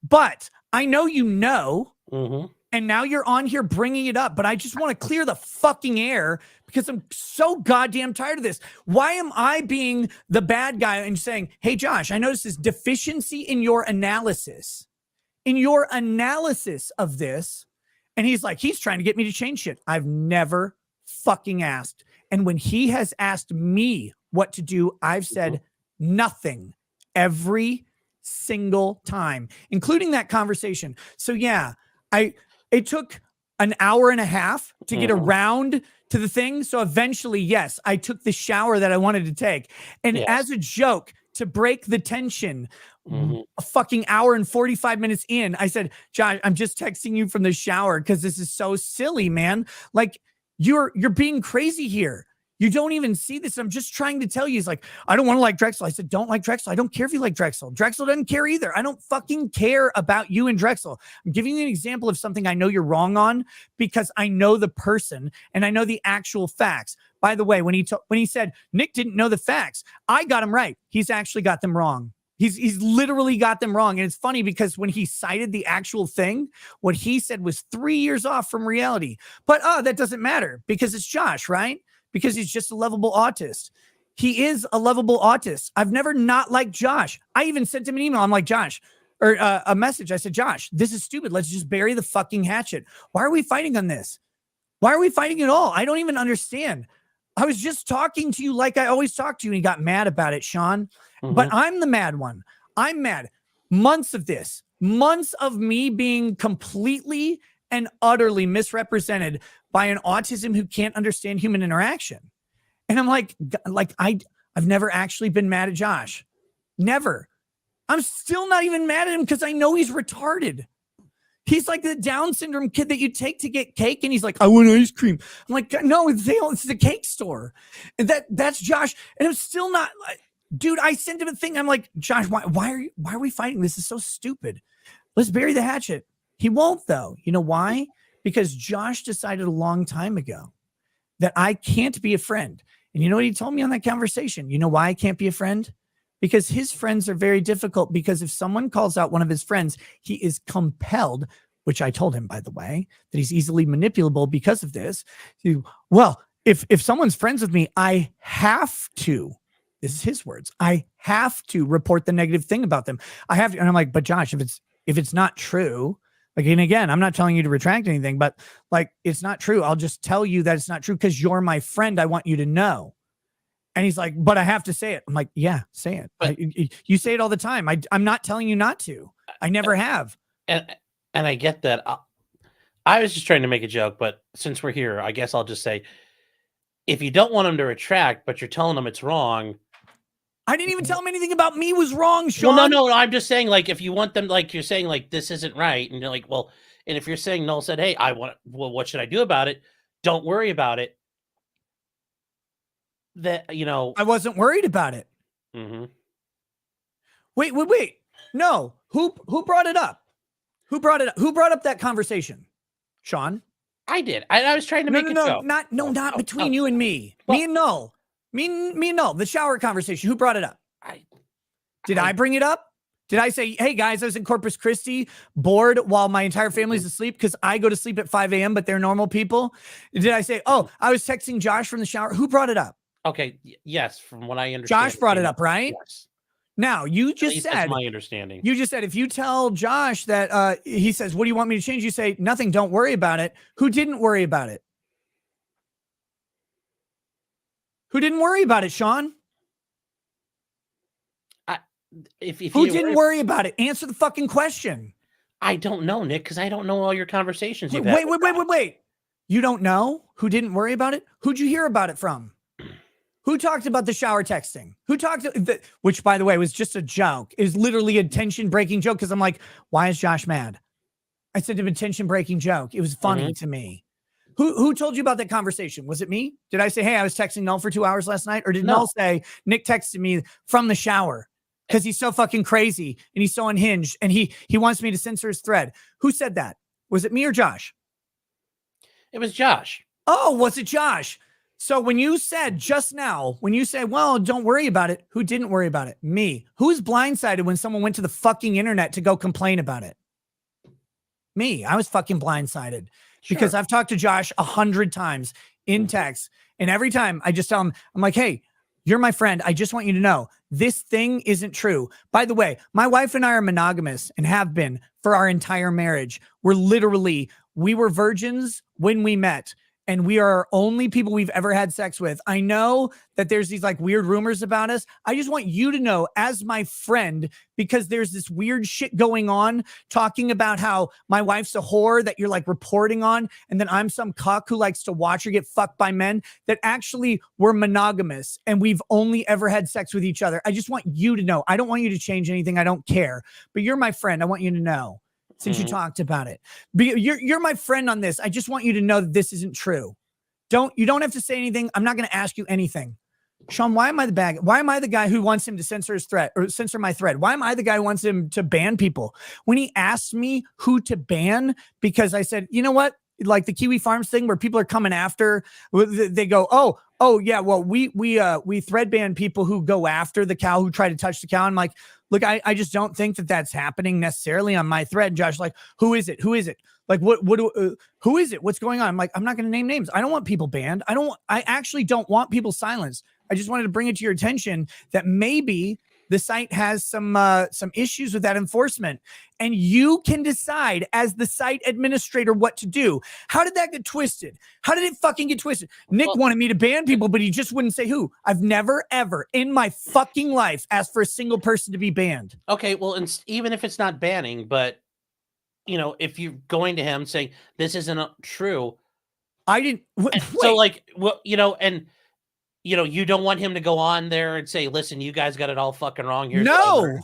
S2: But I know you know.
S1: Mm-hmm.
S2: And now you're on here bringing it up. But I just want to clear the fucking air because I'm so goddamn tired of this. Why am I being the bad guy and saying, hey, Josh, I noticed this deficiency in your analysis. In your analysis of this. And he's like, he's trying to get me to change shit. I've never fucking asked. And when he has asked me what to do, I've said nothing every single time, including that conversation. So yeah, it took an hour and a half to get around to the thing. So eventually, yes, I took the shower that I wanted to take. And as a joke to break the tension, a fucking hour and 45 minutes in, I said, Josh, I'm just texting you from the shower because this is so silly, man. Like, you're being crazy here. You don't even see this. I'm just trying to tell you. He's like, I don't want to like Drexel. I said, don't like Drexel. I don't care if you like Drexel. Drexel doesn't care either. I don't fucking care about you and Drexel. I'm giving you an example of something I know you're wrong on because I know the person and I know the actual facts. By the way, when he said Nick didn't know the facts, I got him right. He's actually got them wrong. He's literally got them wrong. And it's funny because when he cited the actual thing, what he said was 3 years off from reality. But that doesn't matter because it's Josh, right? Because he's just a lovable autist. He is a lovable autist. I've never not liked Josh. I even sent him an email. I'm like, Josh, or a message. I said, Josh, this is stupid. Let's just bury the fucking hatchet. Why are we fighting on this? Why are we fighting at all? I don't even understand. I was just talking to you like I always talk to you, and he got mad about it, Sean. But I'm the mad one. I'm mad. Months of this, months of me being completely and utterly misrepresented by an autism who can't understand human interaction. And I'm like I've never actually been mad at Josh. Never. I'm still not even mad at him because I know he's retarded. He's like the Down syndrome kid that you take to get cake, and he's like, I want ice cream. I'm like, no, it's the cake store. And that's Josh. And I'm still not dude, I sent him a thing. I'm like, Josh, why are we fighting? This is so stupid. Let's bury the hatchet. He won't, though. You know why? Because Josh decided a long time ago that I can't be a friend. And you know what he told me on that conversation? You know why I can't be a friend? Because his friends are very difficult. Because if someone calls out one of his friends, he is compelled, which I told him, by the way, that he's easily manipulable because of this. Well, if someone's friends with me, I have to. This is his words. I have to report the negative thing about them. I have to. And I'm like, but Josh, if it's not true, like, and again, I'm not telling you to retract anything, but like, it's not true. I'll just tell you that it's not true because you're my friend. I want you to know. And he's like, but I have to say it. I'm like, yeah, say it.
S1: But,
S2: you say it all the time. I'm not telling you not to. I never have.
S1: And I get that. I was just trying to make a joke, but since we're here, I guess I'll just say, if you don't want him to retract, but you're telling him it's wrong.
S2: I didn't even tell him anything about me was wrong, Sean.
S1: Well, no. I'm just saying, like, if you want them, like, you're saying, like, this isn't right. And you're like, well, and if you're saying Noel said, hey, what should I do about it? Don't worry about it. That, you know.
S2: I wasn't worried about it.
S1: Mm-hmm.
S2: Wait. No. Who brought it up? Who brought it up? Who brought up that conversation? Sean?
S1: I did. I was trying to make it go.
S2: Not between you and me. Well, me and Noel. Me and Noel. The shower conversation. Who brought it up? Did I bring it up? Did I say, hey guys, I was in Corpus Christi bored while my entire family's asleep because I go to sleep at 5 a.m., but they're normal people? Did I say, oh, I was texting Josh from the shower? Who brought it up?
S1: Okay. Yes. From what I understand.
S2: Josh brought it up, right?
S1: Yes.
S2: Now, you just said,
S1: that's my understanding.
S2: You just said, if you tell Josh that he says, what do you want me to change? You say, nothing, don't worry about it. Who didn't worry about it? Who didn't worry about it, Sean? Who didn't worry about it? Answer the fucking question.
S1: I don't know, Nick, because I don't know all your conversations you've had.
S2: Wait. You don't know who didn't worry about it? Who'd you hear about it from? Who talked about the shower texting? Who talked, which by the way, was just a joke. It was literally a tension breaking joke. Cause I'm like, why is Josh mad? I said to him, a tension breaking joke. It was funny to me. Who told you about that conversation? Was it me? Did I say, hey, I was texting Null for 2 hours last night? Or did Null say, Nick texted me from the shower because he's so fucking crazy and he's so unhinged and he wants me to censor his thread? Who said that? Was it me or Josh?
S1: It was Josh.
S2: Oh, was it Josh? So when you said just now, when you say, well, don't worry about it, who didn't worry about it? Me. Who's blindsided when someone went to the fucking internet to go complain about it? Me. I was fucking blindsided because I've talked to Josh 100 times in text. And every time I just tell him, I'm like, hey, you're my friend. I just want you to know this thing isn't true. By the way, my wife and I are monogamous and have been for our entire marriage. We were virgins when we met. And we are only people we've ever had sex with. I know that there's these like weird rumors about us. I just want you to know as my friend, because there's this weird shit going on talking about how my wife's a whore that you're like reporting on. And then I'm some cuck who likes to watch her get fucked by men, that actually we're monogamous and we've only ever had sex with each other. I just want you to know. I don't want you to change anything. I don't care, but you're my friend. I want you to know. Since you talked about it, you're my friend on this. I just want you to know that this isn't true. You don't have to say anything. I'm not going to ask you anything. Sean, why am I the bad? Why am I the guy who wants him to censor his thread or censor my thread? Why am I the guy who wants him to ban people? When he asked me who to ban, because I said, you know what? Like the Kiwi Farms thing where people are coming after, they go, oh yeah, well, we thread ban people who go after the cow, who try to touch the cow. I'm like, look, I just don't think that that's happening necessarily on my thread. Josh, like, who is it? Who is it? Like, who is it? What's going on? I'm like, I'm not going to name names. I don't want people banned. I actually don't want people silenced. I just wanted to bring it to your attention that maybe the site has some issues with that enforcement, and you can decide as the site administrator what to do. How did that get twisted? How did it fucking get twisted? Nick wanted me to ban people, but he just wouldn't say who. I've never, ever in my fucking life asked for a single person to be banned.
S1: Okay, well, even if it's not banning, but you know, if you're going to him saying this isn't true,
S2: I didn't.
S1: So like, well, you know, and you know, you don't want him to go on there and say, listen, you guys got it all fucking wrong here.
S2: No.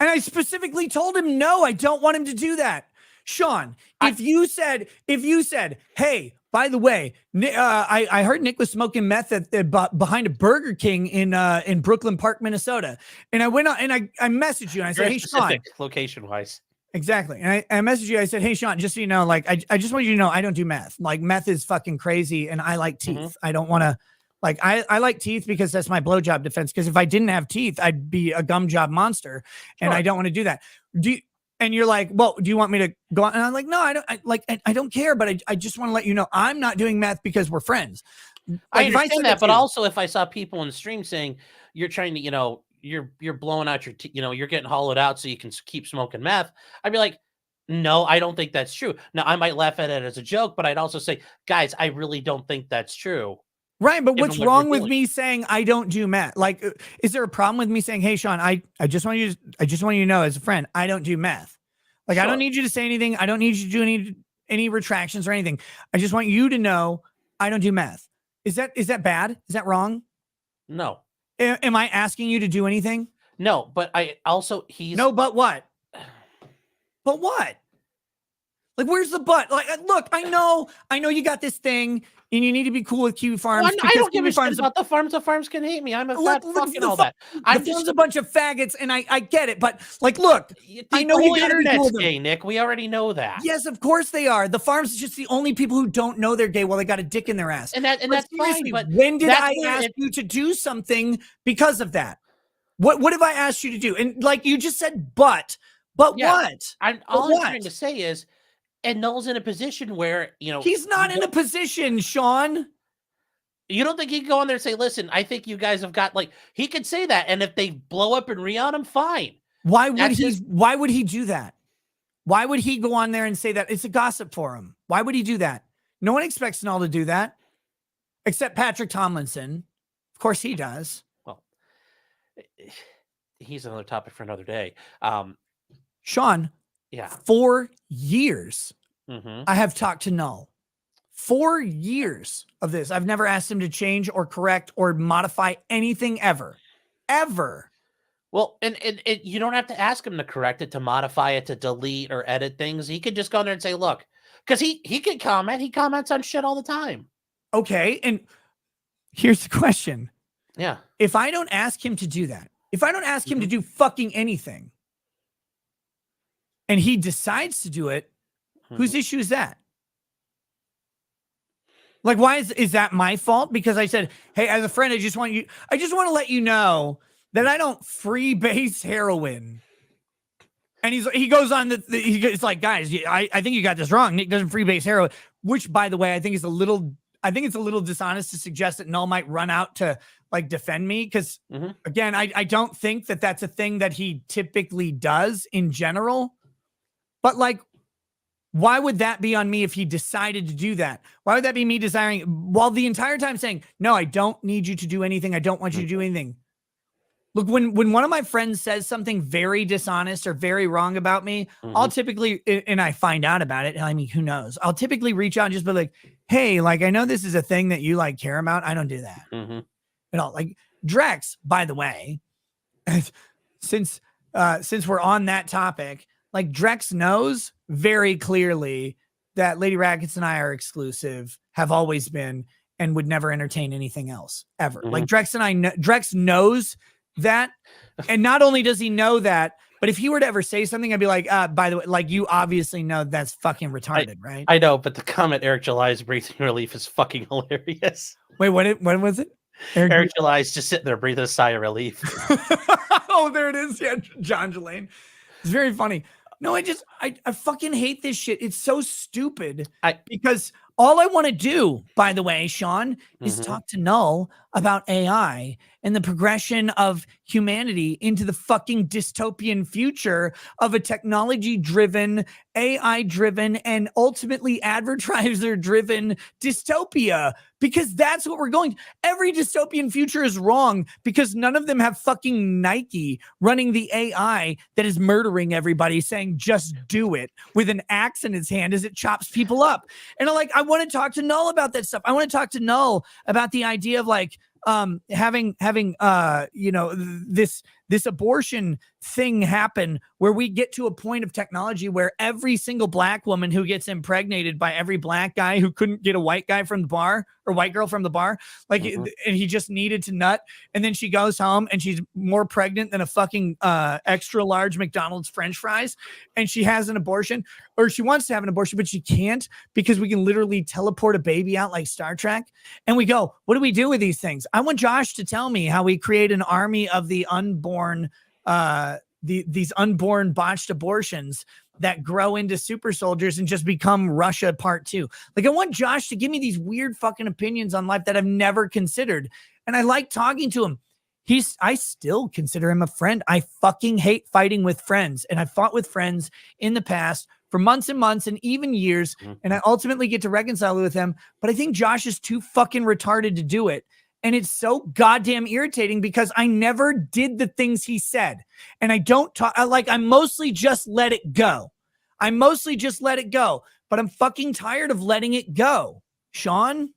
S2: And I specifically told him, no, I don't want him to do that. Sean, if you said, hey, by the way, I heard Nick was smoking meth behind a Burger King in Brooklyn Park, Minnesota. And I went on and I messaged you and I said, hey, Sean.
S1: Location wise.
S2: Exactly. And I messaged you. I said, hey, Sean, just so you know, like, I just want you to know, I don't do meth. Like, meth is fucking crazy. And I like teeth. I don't want to. Like, I like teeth because that's my blowjob defense. Because if I didn't have teeth, I'd be a gum job monster. And I don't want to do that. And you're like, well, do you want me to go on? And I'm like, no, I don't care. But I just want to let you know I'm not doing meth because we're friends. Like,
S1: I understand that. But also if I saw people in the stream saying you're trying to, you know, you're blowing out your, you know, you're getting hollowed out so you can keep smoking meth, I'd be like, no, I don't think that's true. Now, I might laugh at it as a joke, but I'd also say, guys, I really don't think that's true.
S2: Right, but what's wrong with me saying I don't do meth? Like, is there a problem with me saying, "Hey, Sean, I just want you to know as a friend, I don't do meth." Like, I don't need you to say anything. I don't need you to do any retractions or anything. I just want you to know I don't do meth. Is that bad? Is that wrong?
S1: No.
S2: Am I asking you to do anything?
S1: No, but I also
S2: no, but what? But what? Like, where's the but? Like, look, I know you got this thing. And you need to be cool with Kiwi Farms.
S1: Well, I don't give a shit about the farms. The farms can hate me. I'm a fat fucking all that.
S2: I'm just a bunch of faggots, and I get it. But like, look, I know
S1: the internet's gay, Nick. We already know that.
S2: Yes, of course they are. The farms is just the only people who don't know they're gay while they got a dick in their ass.
S1: And that's fine. But
S2: when did I ask you to do something because of that? What have I asked you to do? And like you just said, but yeah, what?
S1: All I'm trying to say is. And Null's in a position where, you know...
S2: He's not in a position, Sean.
S1: You don't think he can go on there and say, listen, I think you guys have got, like... He could say that, and if they blow up and re-on him, fine.
S2: Why would he do that? Why would he go on there and say that? It's a gossip for him. Why would he do that? No one expects Null to do that. Except Patrick Tomlinson. Of course he does.
S1: Well, he's another topic for another day.
S2: Sean... Yeah. 4 years I have talked to Null. 4 years of this, I've never asked him to change or correct or modify anything ever.
S1: Well, and you don't have to ask him to correct it, to modify it, to delete or edit things. He could just go in there and say, look, because he could comment. He comments on shit all the time.
S2: Okay. And here's the question.
S1: Yeah.
S2: If I don't ask him to do that, if I don't ask him to do fucking anything, and he decides to do it, whose issue is that? Like, why is that my fault? Because I said, hey, as a friend, I just want to let you know that I don't freebase heroin. And he goes on it's like, guys, I think you got this wrong. Nick doesn't freebase heroin, which, by the way, I think it's a little dishonest to suggest that Null might run out to like defend me. Because again, I don't think that that's a thing that he typically does in general. But like, why would that be on me if he decided to do that? Why would that be me desiring, while the entire time saying, no, I don't need you to do anything. I don't want you to do anything. Look, when one of my friends says something very dishonest or very wrong about me, I'll typically, and I find out about it, I mean, who knows? I'll typically reach out and just be like, hey, like, I know this is a thing that you like care about. I don't do that. You know, like Drex, by the way, since we're on that topic, like Drex knows very clearly that Lady Rackets and I are exclusive, have always been, and would never entertain anything else ever. Like Drex knows that. And not only does he know that, but if he were to ever say something, I'd be like, by the way, like, you obviously know that's fucking retarded, right?
S1: I know, but the comment Eric July's breathing relief is fucking hilarious.
S2: Wait, what was it?
S1: Eric July's just sitting there breathing a sigh of relief.
S2: Oh, there it is. Yeah, John Jelaine. It's very funny. No, I fucking hate this shit. It's so stupid because all I want to do, by the way, Sean, is talk to Null about AI and the progression of humanity into the fucking dystopian future of a technology-driven, AI-driven, and ultimately advertiser-driven dystopia. Because that's what we're going. Every dystopian future is wrong because none of them have fucking Nike running the AI that is murdering everybody, saying just do it with an axe in its hand as it chops people up. And I want to talk to Null about that stuff. I want to talk to Null about the idea of like having you know, this abortion thing happen where we get to a point of technology where every single black woman who gets impregnated by every black guy who couldn't get a white guy from the bar or white girl from the bar, like, and he just needed to nut, and then she goes home and she's more pregnant than a fucking extra large McDonald's French fries, and she has an abortion, or she wants to have an abortion, but she can't because we can literally teleport a baby out like Star Trek. And we go, what do we do with these things? I want Josh to tell me how we create an army of the unborn, these unborn botched abortions that grow into super soldiers and just become Russia part 2. Like, I want Josh to give me these weird fucking opinions on life that I've never considered. And I like talking to him. I still consider him a friend. I fucking hate fighting with friends. And I fought with friends in the past for months and months and even years. And I ultimately get to reconcile with them. But I think Josh is too fucking retarded to do it. And it's so goddamn irritating because I never did the things he said. And I don't talk, I mostly just let it go. But I'm fucking tired of letting it go, Sean.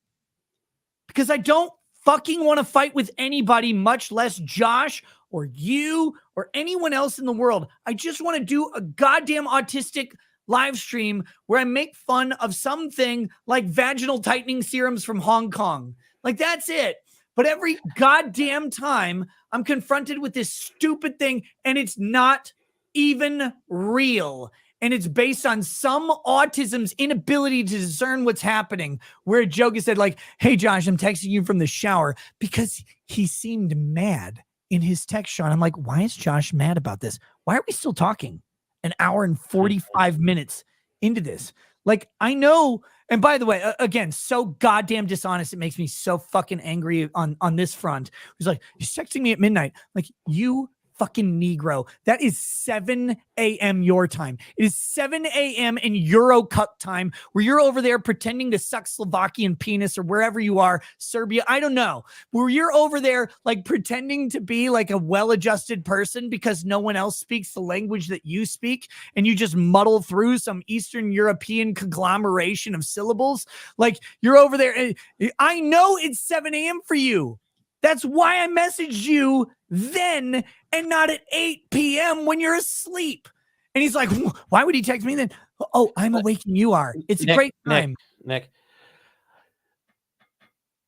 S2: Because I don't fucking want to fight with anybody, much less Josh or you or anyone else in the world. I just want to do a goddamn autistic live stream where I make fun of something like vaginal tightening serums from Hong Kong. Like, that's it. But every goddamn time I'm confronted with this stupid thing, and it's not even real. And it's based on some autism's inability to discern what's happening, where a joke is said like, hey, Josh, I'm texting you from the shower, because he seemed mad in his text, Sean. I'm like, why is Josh mad about this? Why are we still talking an hour and 45 minutes into this? Like, I know. And by the way, again, so goddamn dishonest. It makes me so fucking angry on this front. He's like, he's texting me at midnight. Like, you fucking Negro. That is 7 a.m. your time. It is 7 a.m. in Euro Cup time where you're over there pretending to suck Slovakian penis or wherever you are, Serbia, I don't know, where you're over there like pretending to be like a well-adjusted person because no one else speaks the language that you speak and you just muddle through some Eastern European conglomeration of syllables. Like you're over there. And I know it's 7 a.m. for you. That's why I messaged you then and not at 8 p.m. when you're asleep. And he's like, why would he text me then? Oh, I'm awake and you are. It's a great time.
S1: Nick,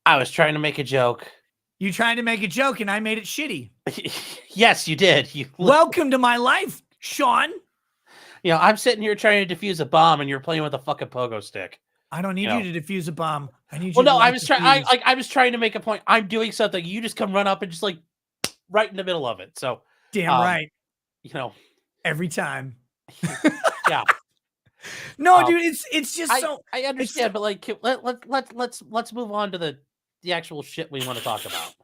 S1: I was trying to make a joke.
S2: You tried to make a joke and I made it shitty.
S1: Yes, you did.
S2: Welcome to my life, Sean.
S1: You know, I'm sitting here trying to defuse a bomb and you're playing with a fucking pogo stick.
S2: I don't need you to defuse a bomb. I need you.
S1: Well, no, I was trying. I was trying to make a point. I'm doing something. You just come run up and just like right in the middle of it. So
S2: damn right.
S1: You know,
S2: every time.
S1: Yeah.
S2: No, dude, it's just so.
S1: I understand, but like, let's move on to the actual shit we want to talk about.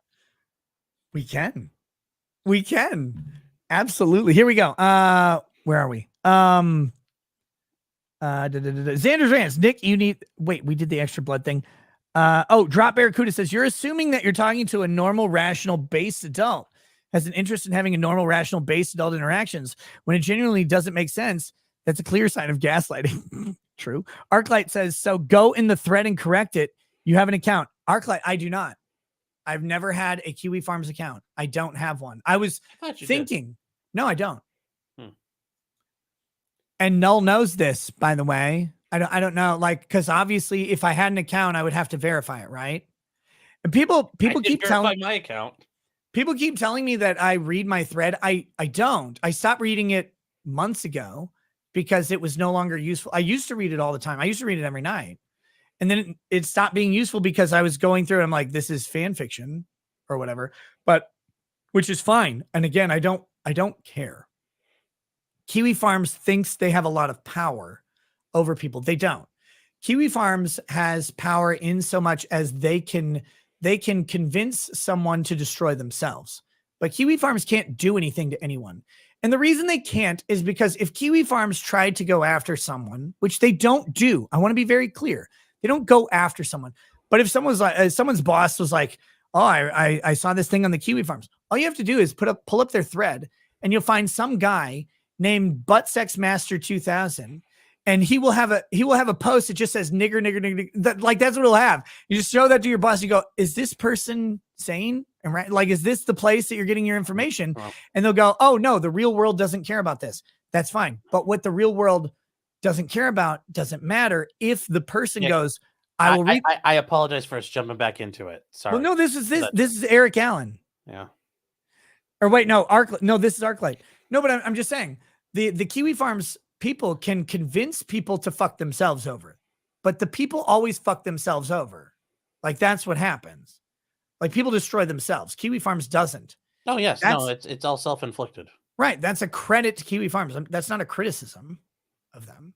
S1: We can
S2: absolutely. Here we go. Where are we? Xander's Rants. Nick, you need wait, we did the extra blood thing. Drop Barracuda says you're assuming that you're talking to a normal, rational, based adult, has an interest in having a normal, rational, based adult interactions when it genuinely doesn't make sense. That's a clear sign of gaslighting. True. Arclight says, so go in the thread and correct it. You have an account. Arclight, I do not. I've never had a Kiwi Farms account. I don't have one. I was thinking. No, I don't. And Null knows this, by the way. I don't know, like, because obviously, if I had an account, I would have to verify it, right? And people keep telling
S1: my account.
S2: People keep telling me that I read my thread. I don't. I stopped reading it months ago because it was no longer useful. I used to read it all the time. I used to read it every night, and then it stopped being useful because I was going through it. I'm like, this is fan fiction or whatever, but which is fine. And again, I don't care. Kiwi Farms thinks they have a lot of power over people. They don't. Kiwi Farms has power in so much as they can convince someone to destroy themselves. But Kiwi Farms can't do anything to anyone. And the reason they can't is because if Kiwi Farms tried to go after someone, which they don't do, I want to be very clear. They don't go after someone. But if someone's like, someone's boss was like, oh, I saw this thing on the Kiwi Farms. All you have to do is pull up their thread and you'll find some guy named Butt Sex Master 2000, and he will have a post that just says nigger. Like that's what he'll have. You just show that to your boss. You go, is this person sane and right? Like, is this the place that you're getting your information? And they'll go, oh no, the real world doesn't care about this. That's fine. But what the real world doesn't care about doesn't matter if the person goes, I will read.
S1: I apologize for us jumping back into it. Sorry.
S2: Well, no, this is Eric Allen.
S1: Yeah.
S2: Or wait, no, this is Arclight. No, but I'm just saying. The Kiwi Farms people can convince people to fuck themselves over, but the people always fuck themselves over. Like that's what happens. Like people destroy themselves. Kiwi Farms doesn't.
S1: Oh yes, it's all self-inflicted.
S2: Right. That's a credit to Kiwi Farms. That's not a criticism of them.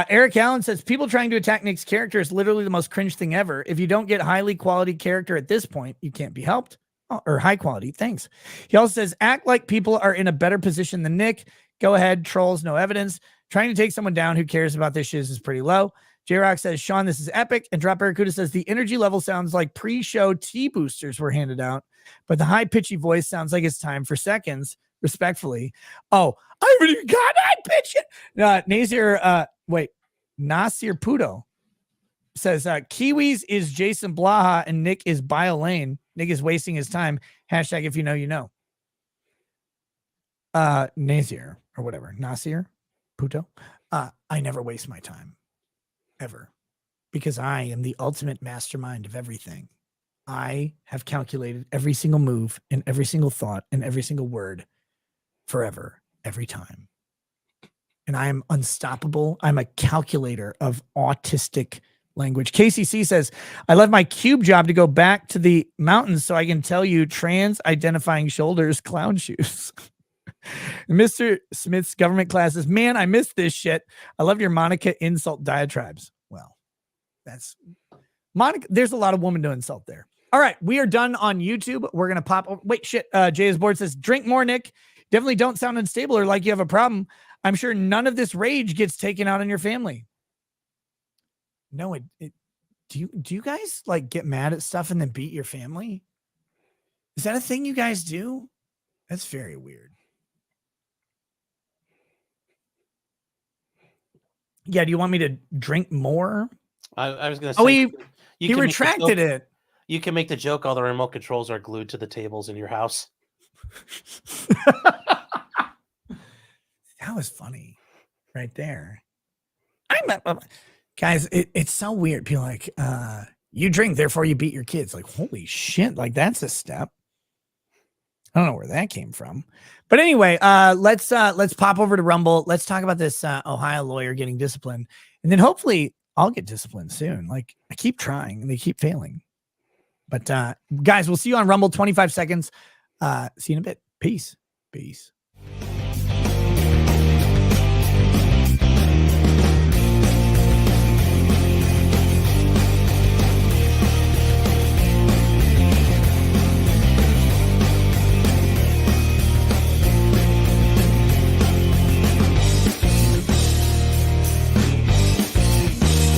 S2: Eric Allen says people trying to attack Nick's character is literally the most cringe thing ever. If you don't get highly quality character at this point, you can't be helped. Oh, or high quality. Thanks. He also says, act like people are in a better position than Nick. Go ahead. Trolls, no evidence. Trying to take someone down who cares about this shit is pretty low. J-Rock says, Sean, this is epic. And Drop Barracuda says, the energy level sounds like pre-show tea boosters were handed out, but the high pitchy voice sounds like it's time for seconds. Respectfully. Oh, I haven't even got high pitch it. Nasir Puto says, Kiwis is Jason Blaha and Nick is Biolane. Nick is wasting his time. Hashtag if you know, you know. Nasir or whatever. Nasir Puto. I never waste my time. Ever. Because I am the ultimate mastermind of everything. I have calculated every single move and every single thought and every single word forever, every time. And I am unstoppable. I'm a calculator of autistic language. KCC says, I left my cube job to go back to the mountains so I can tell you trans identifying shoulders, clown shoes. Mr. Smith's government class says, man, I missed this shit. I love your Monica insult diatribes. Well, that's Monica. There's a lot of woman to insult there. All right, we are done on YouTube. We're gonna pop. Oh, wait, shit. Jay's board says, "Drink more, Nick. Definitely don't sound unstable or like you have a problem. I'm sure none of this rage gets taken out on your family." No, do you guys like get mad at stuff and then beat your family? Is that a thing you guys do? That's very weird. Yeah, do you want me to drink more?
S1: I was gonna say
S2: he retracted it.
S1: You can make the joke all the remote controls are glued to the tables in your house.
S2: That was funny right there. Guys, it's so weird. People like, you drink, therefore you beat your kids. Like, holy shit, like that's a step. I don't know where that came from. But anyway, let's pop over to Rumble. Let's talk about this Ohio lawyer getting disciplined. And then hopefully I'll get disciplined soon. Like, I keep trying and they keep failing. But guys, we'll see you on Rumble. 25 seconds. See you in a bit. Peace.